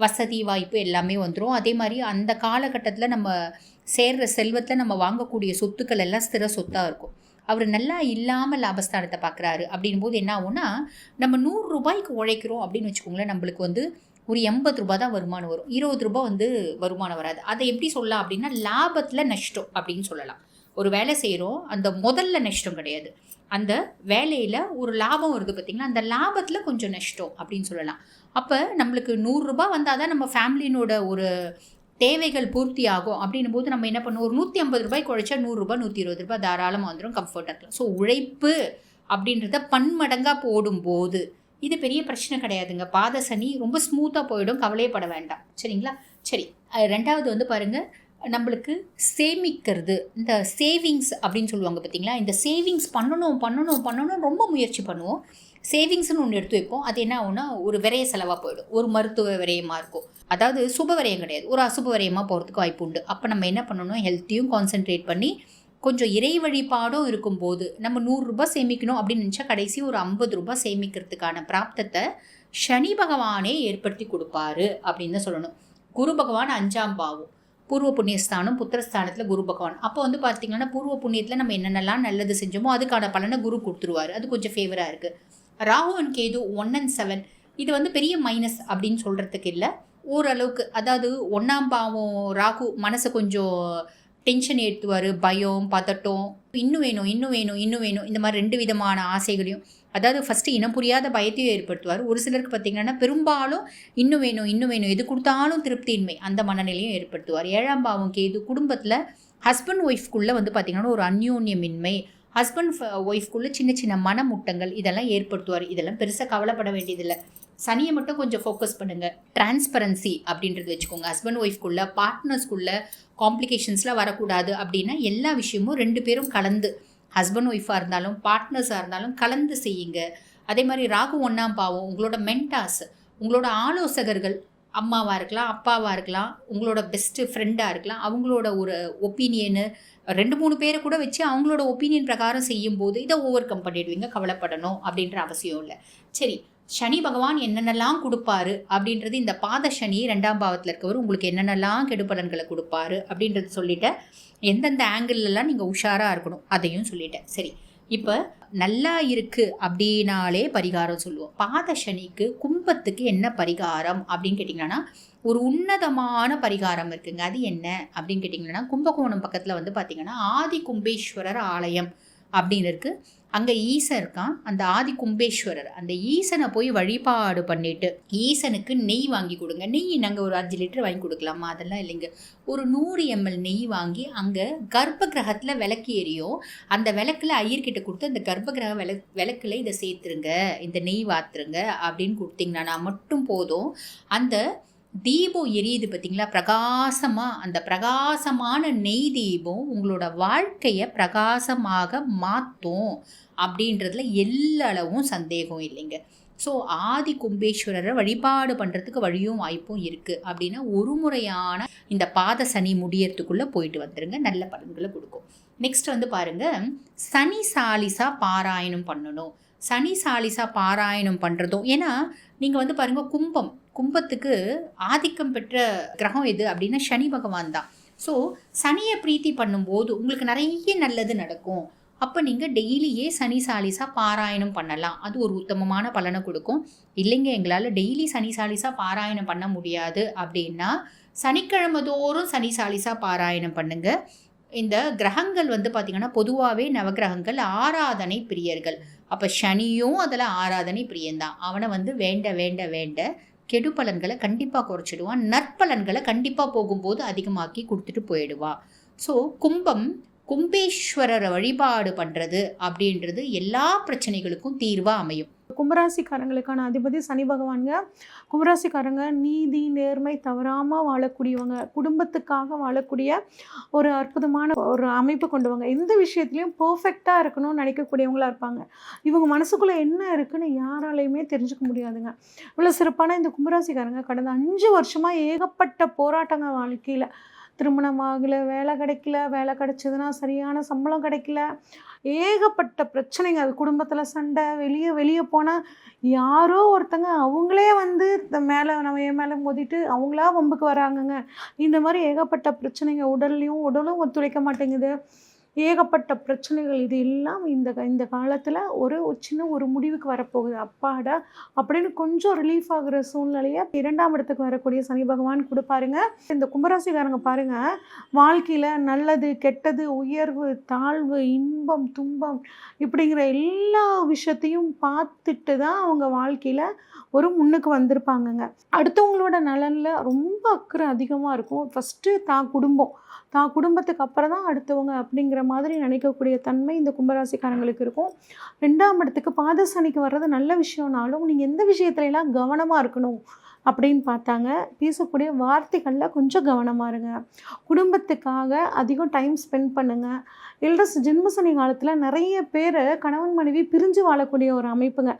E: வசதி வாய்ப்பு எல்லாமே வந்துடும். அதே மாதிரி அந்த காலகட்டத்தில் நம்ம சேர்கிற செல்வத்தில் நம்ம வாங்கக்கூடிய சொத்துக்கள் எல்லாம் ஸ்திர சொத்தாக இருக்கும். அவர் நல்லா இல்லாமல் லாபஸ்தானத்தை பார்க்குறாரு அப்படின் போது என்ன ஆகும்னா, நம்ம 100 ரூபாய்க்கு உழைக்கிறோம் அப்படின்னு வச்சுக்கோங்களேன், நம்மளுக்கு வந்து ஒரு 80 ரூபா தான் வருமானம் வரும், 20 ரூபா வந்து வருமானம் வராது. அதை எப்படி சொல்லலாம் அப்படின்னா லாபத்தில் நஷ்டம் அப்படின்னு சொல்லலாம். ஒரு வேலை செய்கிறோம், அந்த முதல்ல நஷ்டம் கிடையாது, அந்த வேலையில் ஒரு லாபம் வருது பார்த்திங்களா, அந்த லாபத்தில் கொஞ்சம் நஷ்டம் அப்படின்னு சொல்லலாம். அப்போ நம்மளுக்கு 100 ரூபா வந்தால் தான் நம்ம ஃபேமிலினோட ஒரு தேவைகள் பூர்த்தி ஆகும். அப்படின்னும் போது நம்ம என்ன பண்ணுவோம், ஒரு 150 ரூபாய்க்கு உழைச்சா 100 ரூபா 120 ரூபாய் தாராளமாக வந்துடும், கம்ஃபர்ட்டாக இருக்கலாம். ஸோ உழைப்பு அப்படின்றத பன்மடங்காக போடும்போது இது பெரிய பிரச்சனை கிடையாதுங்க. பாத சனி ரொம்ப ஸ்மூத்தாக போயிடும், கவலையப்பட வேண்டாம். சரிங்களா? சரி, ரெண்டாவது வந்து பாருங்கள், நம்மளுக்கு சேமிக்கிறது, இந்த சேவிங்ஸ் அப்படின்னு சொல்லுவாங்க பார்த்தீங்களா, இந்த சேவிங்ஸ் பண்ணணும் ரொம்ப முயற்சி பண்ணுவோம். சேவிங்ஸ்னு ஒன்று எடுத்து வைப்போம், அது என்ன ஆகும்னா ஒரு விரைய செலவாக போயிடும், ஒரு மருத்துவ விரயமாக இருக்கும். அதாவது சுப விரயம் கிடையாது, ஒரு அசுப விரயமாக போகிறதுக்கு வாய்ப்பு உண்டு. அப்போ நம்ம என்ன பண்ணணும், ஹெல்த்தையும் கான்சென்ட்ரேட் பண்ணி கொஞ்சம் இறை வழிபாடும் இருக்கும்போது நம்ம 100 ரூபாய் சேமிக்கணும் அப்படின்னு நினச்சா கடைசி ஒரு 50 ரூபாய் சேமிக்கிறதுக்கான பிராப்தத்தை சனி பகவானே ஏற்படுத்தி கொடுப்பாரு அப்படின்னு தான் சொல்லணும். குரு பகவான் 5ஆம் பாவம், பூர்வ புண்ணியஸ்தானம், புத்திரஸ்தானத்தில் குரு பகவான். அப்போ வந்து பார்த்திங்கன்னா பூர்வ புண்ணியத்தில் நம்ம என்னென்னலாம் நல்லது செஞ்சோமோ அதுக்கான பலனை குரு கொடுத்துருவார். அது கொஞ்சம் ஃபேவராக இருக்குது. ராகு அண்ட் கேது 1 and 7 இது வந்து பெரிய மைனஸ் அப்படின்னு சொல்கிறதுக்கு இல்லை, ஓரளவுக்கு. அதாவது 1ஆம் பாவம் ராகு மனசை கொஞ்சம் டென்ஷன் ஏற்றுவார், பயம், பதட்டம், இன்னும் வேணும் இந்த மாதிரி 2 விதமான ஆசைகளையும், அதாவது ஃபஸ்ட்டு இனம் புரியாத பயத்தையும் ஏற்படுத்துவார். ஒரு சிலருக்கு பார்த்திங்கன்னா பெரும்பாலும் இன்னும் வேணும் எது கொடுத்தாலும் திருப்தியின்மை, அந்த மனநிலையும் ஏற்படுத்துவார். 7ஆம் பாவம் கேது குடும்பத்தில் ஹஸ்பண்ட் ஒய்ஃப்குள்ளே வந்து பார்த்திங்கன்னா ஒரு அந்யோன்யமின்மை, ஹஸ்பண்ட் ஒய்ஃப்குள்ளே சின்ன சின்ன மனமுட்டங்கள் இதெல்லாம் ஏற்படுத்துவார். இதெல்லாம் பெருசாக கவலைப்பட வேண்டியதில்லை. சனியை மட்டும் கொஞ்சம் ஃபோக்கஸ் பண்ணுங்கள். டிரான்ஸ்பரன்சி அப்படின்றது வச்சுக்கோங்க. ஹஸ்பண்ட் ஒய்ஃப்குள்ளே, பார்ட்னர்ஸ்குள்ளே காம்ப்ளிகேஷன்ஸ்லாம் வரக்கூடாது அப்படின்னா எல்லா விஷயமும் 2 பேரும் கலந்து, ஹஸ்பண்ட் ஒய்ஃபாக இருந்தாலும் பார்ட்னர்ஸாக இருந்தாலும் கலந்து செய்யுங்க. அதே மாதிரி ராகு 1ஆம் பாவம் உங்களோட மென்டாஸ், உங்களோட ஆலோசகர்கள், அம்மாவாக இருக்கலாம், அப்பாவாக இருக்கலாம், உங்களோட பெஸ்ட்டு ஃப்ரெண்டாக இருக்கலாம், அவங்களோட ஒரு ஒப்பீனியனு 2-3 பேரை கூட வச்சு அவங்களோட ஒப்பீனியன் பிரகாரம் செய்யும்போது இதை ஓவர் கம் பண்ணிடுவீங்க, கவலைப்படணும் அப்படின்ற அவசியம் இல்லை. சரி, சனி பகவான் என்னென்னலாம் கொடுப்பாரு அப்படின்றது, இந்த பாத சனி 2ஆம் பாவத்தில் இருக்கவர் உங்களுக்கு என்னென்னலாம் கெடுபலன்களை கொடுப்பாரு அப்படின்றது சொல்லிட்டேன். எந்தெந்த ஆங்கிள்லாம் நீங்கள் உஷாராக இருக்கணும் அதையும் சொல்லிட்டேன். சரி, இப்போ நல்லா இருக்குது அப்படின்னாலே பரிகாரம் சொல்லுவோம். பாத சனிக்கு கும்பத்துக்கு என்ன பரிகாரம் அப்படின்னு கேட்டிங்கன்னா ஒரு உன்னதமான பரிகாரம் இருக்குங்க. அது என்ன அப்படின்னு கேட்டிங்கன்னா, கும்பகோணம் பக்கத்தில் வந்து பார்த்திங்கன்னா ஆதி கும்பேஸ்வரர் ஆலயம் அப்படின்னு இருக்குது. அங்கே ஈசன் இருக்கான், அந்த ஆதி கும்பேஸ்வரர். அந்த ஈசனை போய் வழிபாடு பண்ணிவிட்டு ஈசனுக்கு நெய் வாங்கி கொடுங்க. நெய் நாங்கள் ஒரு 5 லிட்டர் வாங்கி கொடுக்கலாமா? அதெல்லாம் இல்லைங்க. ஒரு 100 ml நெய் வாங்கி அங்கே கர்ப்ப கிரகத்தில் விளக்கு எரியும், அந்த விளக்கில் ஐயர்கிட்ட கொடுத்து அந்த கர்ப்ப கிரக விளக்கில் இதை சேர்த்துருங்க, இந்த நெய் வாத்துருங்க அப்படின்னு கொடுத்தீங்கன்னா மட்டும் போதும். அந்த தீபம் எரியுது பார்த்திங்களா பிரகாசமாக, அந்த பிரகாசமான நெய் தீபம் உங்களோட வாழ்க்கையை பிரகாசமாக மாற்றும் அப்படின்றதுல எல்லளவும் சந்தேகம் இல்லைங்க. ஸோ ஆதி கும்பேஸ்வரரை வழிபாடு பண்ணுறதுக்கு வழியும் வாய்ப்பும் இருக்குது. அப்படின்னா ஒரு முறையான இந்த பாத சனி முடியறதுக்குள்ளே போயிட்டு வந்துடுங்க, நல்ல பலன்களை கொடுக்கும். நெக்ஸ்ட் வந்து பாருங்கள், சனி சாலிசா பாராயணம் பண்ணணும். சனி சாலிசா பாராயணம் பண்ணுறதும், ஏன்னா நீங்கள் வந்து பாருங்கள், கும்பத்துக்கு ஆதிக்கம் பெற்ற கிரகம் எது அப்படின்னா சனி பகவான் தான். ஸோ சனியை பிரீத்தி பண்ணும்போது உங்களுக்கு நிறைய நல்லது நடக்கும். அப்போ நீங்கள் டெய்லியே சனி சாலிசா பாராயணம் பண்ணலாம், அது ஒரு உத்தமமான பலனை கொடுக்கும். இல்லைங்க எங்களால் டெய்லி சனி சாலிசா பாராயணம் பண்ண முடியாது அப்படின்னா சனிக்கிழமை தோறும் சனி சாலிசா பாராயணம் பண்ணுங்க. இந்த கிரகங்கள் வந்து பார்த்திங்கன்னா பொதுவாகவே நவகிரகங்கள் ஆராதனை பிரியர்கள். அப்போ சனியும் அதில் ஆராதனை பிரியந்தான். அவனை வந்து வேண்ட கெடு பலன்களை கண்டிப்பாக குறைச்சிடுவான், நற்பலன்களை கண்டிப்பாக போகும்போது அதிகமாக்கி கொடுத்துட்டு போயிடுவான். ஸோ கும்பேஸ்வரரை வழிபாடு பண்ணுறது அப்படின்றது எல்லா பிரச்சனைகளுக்கும் தீர்வாக அமையும்.
F: கும்பராசிக்காரங்களுக்கான அதிபதி சனி பகவானுங்க. கும்பராசிக்காரங்க நீதி நேர்மை தவறாமல் வாழக்கூடியவங்க, குடும்பத்துக்காக வாழக்கூடிய ஒரு அற்புதமான ஒரு அமைப்பு கொண்டவங்க. எந்த விஷயத்துலையும் பர்ஃபெக்டாக இருக்கணும்னு நினைக்கக்கூடியவங்களாக இருப்பாங்க. இவங்க மனசுக்குள்ளே என்ன இருக்குன்னு யாராலையுமே தெரிஞ்சுக்க முடியாதுங்க. இவ்வளோ சிறப்பான இந்த கும்பராசிக்காரங்க கடந்த 5 வருஷமாக ஏகப்பட்ட போராட்டங்க வாழ்க்கையில் திருமணம் ஆகலை, வேலை கிடைக்கல, வேலை கிடைச்சதுன்னா சரியான சம்பளம் கிடைக்கல, ஏகப்பட்ட பிரச்சனைங்க. அது குடும்பத்தில் சண்டை, வெளியே போனால் யாரோ ஒருத்தங்க அவங்களே வந்து மேலே நம்ம என் மேலே மோதிட்டு அவங்களா வம்புக்கு வராங்கங்க. இந்த மாதிரி ஏகப்பட்ட பிரச்சனைங்க. உடலும் ஒத்துழைக்க மாட்டேங்குது. ஏகப்பட்ட பிரச்சனைகள். இது எல்லாம் இந்த காலத்தில் ஒரு முடிவுக்கு வரப்போகுது. அப்பாடா அப்படின்னு கொஞ்சம் ரிலீஃப் ஆகுற சூழ்நிலையை 2ஆம் இடத்துக்கு வரக்கூடிய சனி பகவான் கொடுப்பாருங்க. இந்த கும்பராசிக்காரங்க பாருங்க, வாழ்க்கையில் நல்லது கெட்டது, உயர்வு தாழ்வு, இன்பம் துன்பம் இப்படிங்கிற எல்லா விஷயத்தையும் பார்த்துட்டு தான் அவங்க வாழ்க்கையில் ஒரு முன்னுக்கு வந்திருப்பாங்கங்க. அடுத்தவங்களோட நலனில் ரொம்ப அக்கறை அதிகமாக இருக்கும். ஃபஸ்ட்டு தான் குடும்பத்துக்கு அப்புறம் தான் அடுத்தவங்க அப்படிங்கிற மாதிரி நினைக்கக்கூடிய தன்மை இந்த கும்பராசிக்காரங்களுக்கு இருக்கும். 2ஆம் இடத்துக்கு பாத சனிக்கு வர்றது நல்ல விஷயம்னாலும் நீங்கள் எந்த விஷயத்துலலாம் கவனமாக இருக்கணும் அப்படின்னு பார்த்தாங்க. பேசக்கூடிய வார்த்தைகளில் கொஞ்சம் கவனமாக இருங்க. குடும்பத்துக்காக அதிகம் டைம் ஸ்பெண்ட் பண்ணுங்கள். இல்லை ஜென்மசனி காலத்தில் நிறைய பேர் கணவன் மனைவி பிரிஞ்சு வாழக்கூடிய ஒரு அமைப்புங்க.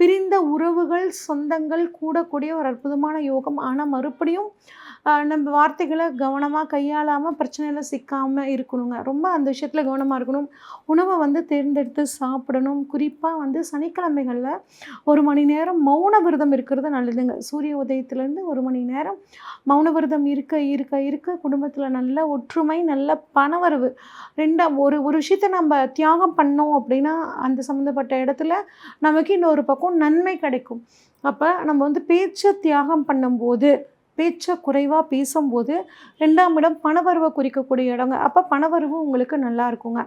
F: பிரிந்த உறவுகள் சொந்தங்கள் கூடக்கூடிய ஒரு அற்புதமான யோகம். ஆனால் மறுபடியும் நம்ம வார்த்தைகளை கவனமாக கையாளாமல் பிரச்சனையில் சிக்காமல் இருக்கணுங்க. ரொம்ப அந்த விஷயத்தில் கவனமாக இருக்கணும். உணவை வந்து தேர்ந்தெடுத்து சாப்பிடணும். குறிப்பாக வந்து சனிக்கிழமைகளில் 1 மணி நேரம் மௌன விரதம் இருக்கிறது நல்லதுங்க. சூரிய உதயத்துலேருந்து 1 மணி நேரம் மௌன விரதம் இருக்க குடும்பத்தில் நல்ல ஒற்றுமை, நல்ல பணவரவு. ஒரு விஷயத்தை நம்ம தியாகம் பண்ணோம் அப்படின்னா அந்த சம்மந்தப்பட்ட இடத்துல நமக்கு இன்னொரு பக்கம் நன்மை கிடைக்கும். அப்போ நம்ம வந்து பேச்சை தியாகம் பண்ணும்போது, பேச்சை குறைவாக பேசும்போது 2ஆம் இடம் பணவரவை குறிக்கக்கூடிய இடங்க. அப்போ பணவரவு உங்களுக்கு நல்லா இருக்குங்க.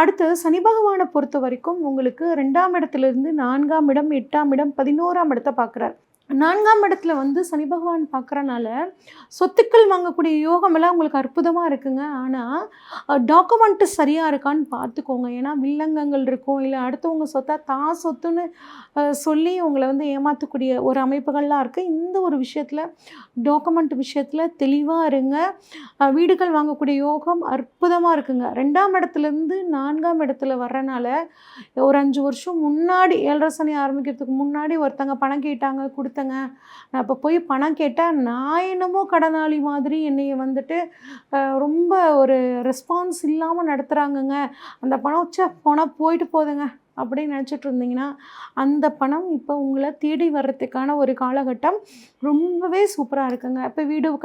F: அடுத்து சனி பகவானை பொறுத்த வரைக்கும் உங்களுக்கு 2ஆம் இடத்துலேருந்து 4ஆம் இடம், 8ஆம் இடம், 11ஆம் இடத்தை பார்க்குறார். 4ஆம் இடத்துல வந்து சனி பகவான் பார்க்குறனால சொத்துக்கள் வாங்கக்கூடிய யோகமெல்லாம் உங்களுக்கு அற்புதமாக இருக்குங்க. ஆனால் டாக்குமெண்ட்டு சரியாக இருக்கான்னு பார்த்துக்கோங்க. ஏன்னா வில்லங்கங்கள் இருக்கும், இல்லை அடுத்தவங்க தான் சொத்துன்னு சொல்லி உங்களை வந்து ஏமாற்றக்கூடிய ஒரு அமைப்புகள்லாம் இருக்குது. இந்த ஒரு விஷயத்தில் டாக்குமெண்ட் விஷயத்தில் தெளிவாக இருங்க. வீடுகள் வாங்கக்கூடிய யோகம் அற்புதமாக இருக்குங்க. 2ஆம் இடத்துலேருந்து 4ஆம் இடத்துல வர்றனால ஒரு 5 வருஷம் முன்னாடி 7.5 சனி ஆரம்பிக்கிறதுக்கு முன்னாடி ஒருத்தங்க பணம் கேட்டாங்க, கொடுத்தங்க. நான் இப்போ போய் பணம் கேட்டால் நான் என்னமோ கடனாளி மாதிரி என்னைய வந்துட்டு ரொம்ப ஒரு ரெஸ்பான்ஸ் இல்லாமல் நடத்துகிறாங்கங்க. அந்த பணம் போனால் போயிட்டு போகுதுங்க அப்படின்னு நினச்சிட்டு இருந்தீங்கன்னா அந்த பணம் இப்போ உங்களை தேடி வர்றதுக்கான ஒரு காலகட்டம் ரொம்பவே சூப்பராக இருக்குங்க. இப்போ வீடு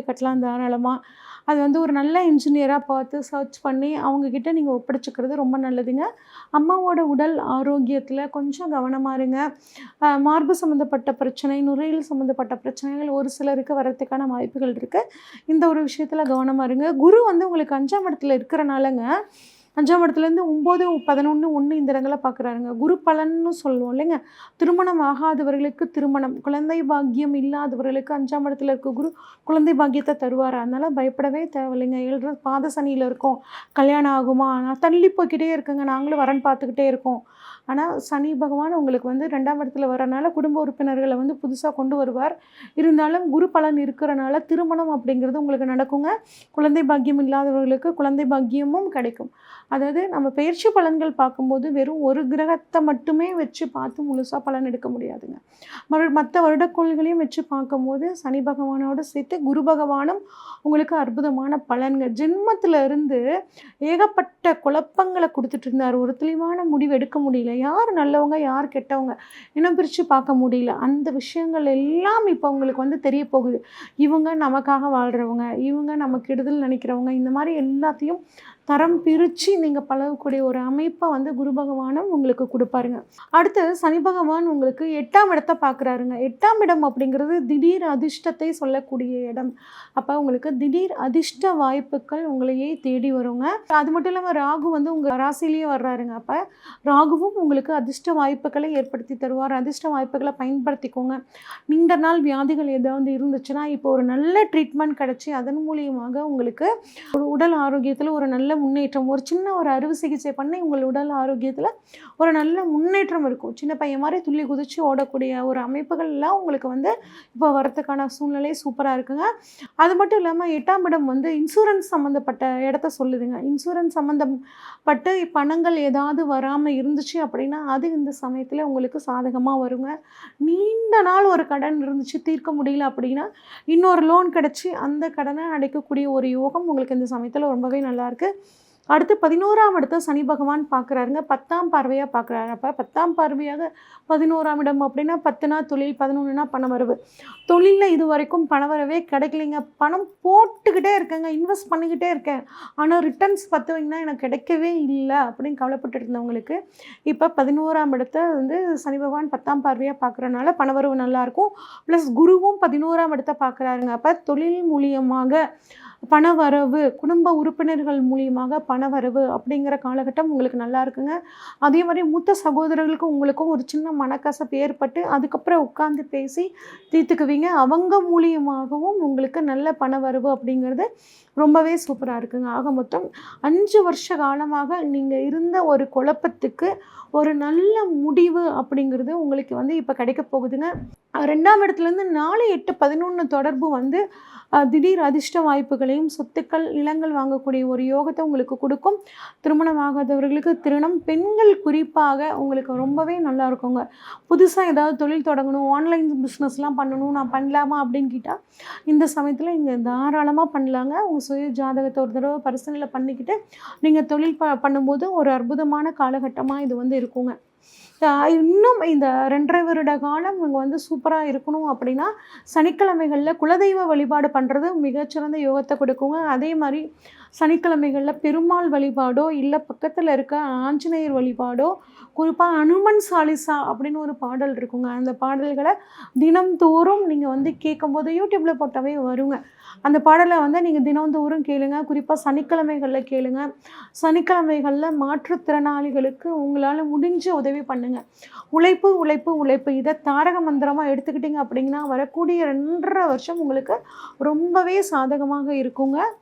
F: கட்டலாம் தாராளமாக. அது வந்து ஒரு நல்ல இன்ஜினியராக பார்த்து சர்ச் பண்ணி அவங்கக்கிட்ட நீங்கள் ஒப்படைச்சிக்கிறது ரொம்ப நல்லதுங்க. அம்மாவோட உடல் ஆரோக்கியத்தில் கொஞ்சம் கவனமாக இருங்க. மார்பு சம்மந்தப்பட்ட பிரச்சனை, நுரையீரல் சம்மந்தப்பட்ட பிரச்சனைகள் ஒரு சிலருக்கு வர்றதுக்கான வாய்ப்புகள் இருக்குது. இந்த ஒரு விஷயத்தில் கவனமாக இருங்க. குரு வந்து உங்களுக்கு 5ஆம் இடத்துல இருக்கிறனாலங்க 5ஆம் இடத்துலேருந்து 9, 11, 1 இந்த இடங்களை பார்க்குறாருங்க. குரு பலன்னு சொல்லுவோம் இல்லைங்க. திருமணம் ஆகாதவர்களுக்கு திருமணம், குழந்தை பாக்கியம் இல்லாதவர்களுக்கு 5ஆம் இடத்துல இருக்க குரு குழந்தை பாக்கியத்தை தருவார். அதனால் பயப்படவே தேவையில்லைங்க. 7 பாத சனியில் இருக்கோம், கல்யாணம் ஆகுமா, நான் தள்ளி போய்கிட்டே இருக்குங்க, நாங்களும் வரன் பார்த்துக்கிட்டே இருக்கோம். ஆனால் சனி பகவான் உங்களுக்கு வந்து 2ஆம் இடத்துல வரனால குடும்ப உறுப்பினர்களை வந்து புதுசாக கொண்டு வருவார். இருந்தாலும் குரு பலன் இருக்கிறனால திருமணம் அப்படிங்கிறது உங்களுக்கு நடக்குங்க. குழந்தை பாக்கியம் இல்லாதவர்களுக்கு குழந்தை பாக்கியமும் கிடைக்கும். அதாவது நம்ம பயிற்சி பலன்கள் பார்க்கும்போது வெறும் ஒரு கிரகத்தை மட்டுமே வச்சு பார்த்து முழுசாக பலன் எடுக்க முடியாதுங்க. மற்ற வருடக்கோள்களையும் வச்சு பார்க்கும்போது சனி பகவானோடு சேர்த்து குரு பகவானும் உங்களுக்கு அற்புதமான பலன்கள். ஜென்மத்தில் இருந்து ஏகப்பட்ட குழப்பங்களை கொடுத்துட்டு இருந்தார். ஒரு தெளிவான முடிவு எடுக்க முடியல. யார் நல்லவங்க யார் கெட்டவங்க இன்னும் பிரித்து பார்க்க முடியல. அந்த விஷயங்கள் எல்லாம் இப்போ உங்களுக்கு வந்து தெரிய போகுது. இவங்க நமக்காக வாழ்கிறவங்க, இவங்க நமக்கு கெடுதல் நினைக்கிறவங்க, இந்த மாதிரி எல்லாத்தையும் தரம் பிரித்து நீங்கள் பழகக்கூடிய ஒரு அமைப்பை வந்து குரு பகவானும் உங்களுக்கு கொடுப்பாருங்க. அடுத்து சனி பகவான் உங்களுக்கு 8ஆம் இடத்தை பார்க்குறாருங்க. 8ஆம் இடம் அப்படிங்கிறது திடீர் அதிர்ஷ்டத்தை சொல்லக்கூடிய இடம். அப்போ உங்களுக்கு திடீர் அதிர்ஷ்ட வாய்ப்புகள் உங்களையே தேடி வருங்க. அது மட்டும் இல்லாமல் ராகு வந்து உங்கள் ராசிலேயே வர்றாருங்க. அப்போ ராகுவும் உங்களுக்கு அதிர்ஷ்ட வாய்ப்புகளை ஏற்படுத்தி தருவார். அதிர்ஷ்ட வாய்ப்புகளை பயன்படுத்திக்கோங்க. நீண்ட நாள் வியாதிகள் ஏதாவது இருந்துச்சுன்னா இப்போ ஒரு நல்ல ட்ரீட்மெண்ட் கிடச்சி அதன் மூலியமாக உங்களுக்கு ஒரு உடல் ஆரோக்கியத்தில் ஒரு நல்ல முன்னேற்றம், ஒரு சின்ன ஒரு அறுவை சிகிச்சை பண்ணி உங்கள் உடல் ஆரோக்கியத்தில் ஒரு நல்ல முன்னேற்றம் இருக்கும். சின்ன பையன் மாதிரி துள்ளி குதித்து ஓடக்கூடிய ஒரு அமைப்புகள் எல்லாம் உங்களுக்கு வந்து இப்போ வரத்துக்கான சூழ்நிலை சூப்பராக இருக்குங்க. அது மட்டும் இல்லாமல் 8ஆம் இடம் வந்து இன்சூரன்ஸ் சம்மந்தப்பட்ட இடத்த சொல்லுதுங்க. இன்சூரன்ஸ் சம்மந்தப்பட்டு பணங்கள் ஏதாவது வராமல் இருந்துச்சு அப்படின்னா அது இந்த சமயத்தில் உங்களுக்கு சாதகமாக வருங்க. நீண்ட நாள் ஒரு கடன் இருந்துச்சு தீர்க்க முடியல அப்படின்னா இன்னொரு லோன் கிடச்சி அந்த கடனை அடைக்கக்கூடிய ஒரு யோகம் உங்களுக்கு இந்த சமயத்தில் ரொம்பவே நல்லாயிருக்கு. அடுத்து 11ஆம் இடத்தை சனி பகவான் பார்க்குறாருங்க. 10ஆம் பார்வையாக பார்க்குறாரு. அப்போ 10ஆம் பார்வையாக 11ஆம் இடம் அப்படின்னா 10னா தொழில், 11னா பணவரவு. தொழிலில் இது வரைக்கும் பணவரவே கிடைக்கலைங்க. பணம் போட்டுக்கிட்டே இருக்கேங்க, இன்வெஸ்ட் பண்ணிக்கிட்டே இருக்கேன், ஆனால் ரிட்டர்ன்ஸ் பார்த்தீங்கன்னா எனக்கு கிடைக்கவே இல்லை அப்படின்னு கவலைப்பட்டு இருந்தவங்களுக்கு இப்போ 11ஆம் இடத்தை வந்து சனி பகவான் 10ஆம் பார்வையாக பார்க்குறனால பணவரவு நல்லாயிருக்கும். ப்ளஸ் குருவும் 11ஆம் இடத்தை பார்க்குறாருங்க. அப்போ தொழில் மூலியமாக பணவரவு, குடும்ப உறுப்பினர்கள் மூலியமாக பணவரவு அப்படிங்கிற காலகட்டம் உங்களுக்கு நல்லா இருக்குங்க. அதே மாதிரி மூத்த சகோதரர்களுக்கும் உங்களுக்கும் ஒரு சின்ன மனக்கசப்பு ஏற்பட்டு அதுக்கப்புறம் உட்காந்து பேசி தீர்த்துக்குவீங்க. அவங்க மூலியமாகவும் உங்களுக்கு நல்ல பணவரவு அப்படிங்கிறது ரொம்பவே சூப்பராக இருக்குங்க. ஆக மொத்தம் 5 வருஷ காலமாக நீங்கள் இருந்த ஒரு குழப்பத்துக்கு ஒரு நல்ல முடிவு அப்படிங்கிறது உங்களுக்கு வந்து இப்போ கிடைக்க போகுதுங்க. 2ஆம் இடத்துலேருந்து 4, 8, 11 தொடர்பு வந்து திடீர் அதிர்ஷ்ட வாய்ப்புகளையும் சொத்துக்கள் நிலங்கள் வாங்கக்கூடிய ஒரு யோகத்தை உங்களுக்கு கொடுக்கும். திருமணமாகாதவர்களுக்கு திருமணம், பெண்கள் குறிப்பாக உங்களுக்கு ரொம்பவே நல்லா இருக்குங்க. புதுசாக ஏதாவது தொழில் தொடங்கணும், ஆன்லைன் பிஸ்னஸ்லாம் பண்ணணும், நான் பண்ணலாமா அப்படின்னு கேட்டால் இந்த சமயத்தில் இங்கே தாராளமாக பண்ணலாங்க. உங்கள் சுய ஜாதகத்தை ஒரு தடவை பரிசீலனை பண்ணிக்கிட்டு நீங்கள் தொழில் பண்ணும்போது ஒரு அற்புதமான காலகட்டமாக இது வந்து இருக்குங்க. இன்னும் இந்த 2.5 வருட காலம் இவங்க வந்து சூப்பராக இருக்கணும் அப்படின்னா சனிக்கிழமைகளில் குலதெய்வ வழிபாடு பண்ணுறது மிகச்சிறந்த யோகத்தை கொடுக்குங்க. அதே மாதிரி சனிக்கிழமைகளில் பெருமாள் வழிபாடோ இல்லை பக்கத்தில் இருக்க ஆஞ்சநேயர் வழிபாடோ, குறிப்பாக அனுமன் சாலிசா அப்படின்னு ஒரு பாடல் இருக்குங்க. அந்த பாடல்களை தினம்தோறும் நீங்கள் வந்து கேட்கும்போது யூடியூப்பில் போட்டாவே வருங்க. அந்த பாடலை வந்து நீங்கள் தினந்தோறும் கேளுங்க. குறிப்பாக சனிக்கிழமைகளில் கேளுங்க. சனிக்கிழமைகளில் மாற்றுத்திறனாளிகளுக்கு உங்களால் முடிஞ்ச உதவி பண்ணுங்கள். உழைப்பு உழைப்பு உழைப்பு இதை தாரக மந்திரமாக எடுத்துக்கிட்டிங்க அப்படிங்கன்னா வரக்கூடிய 2.5 வருஷம் உங்களுக்கு ரொம்பவே சாதகமாக இருக்குங்க.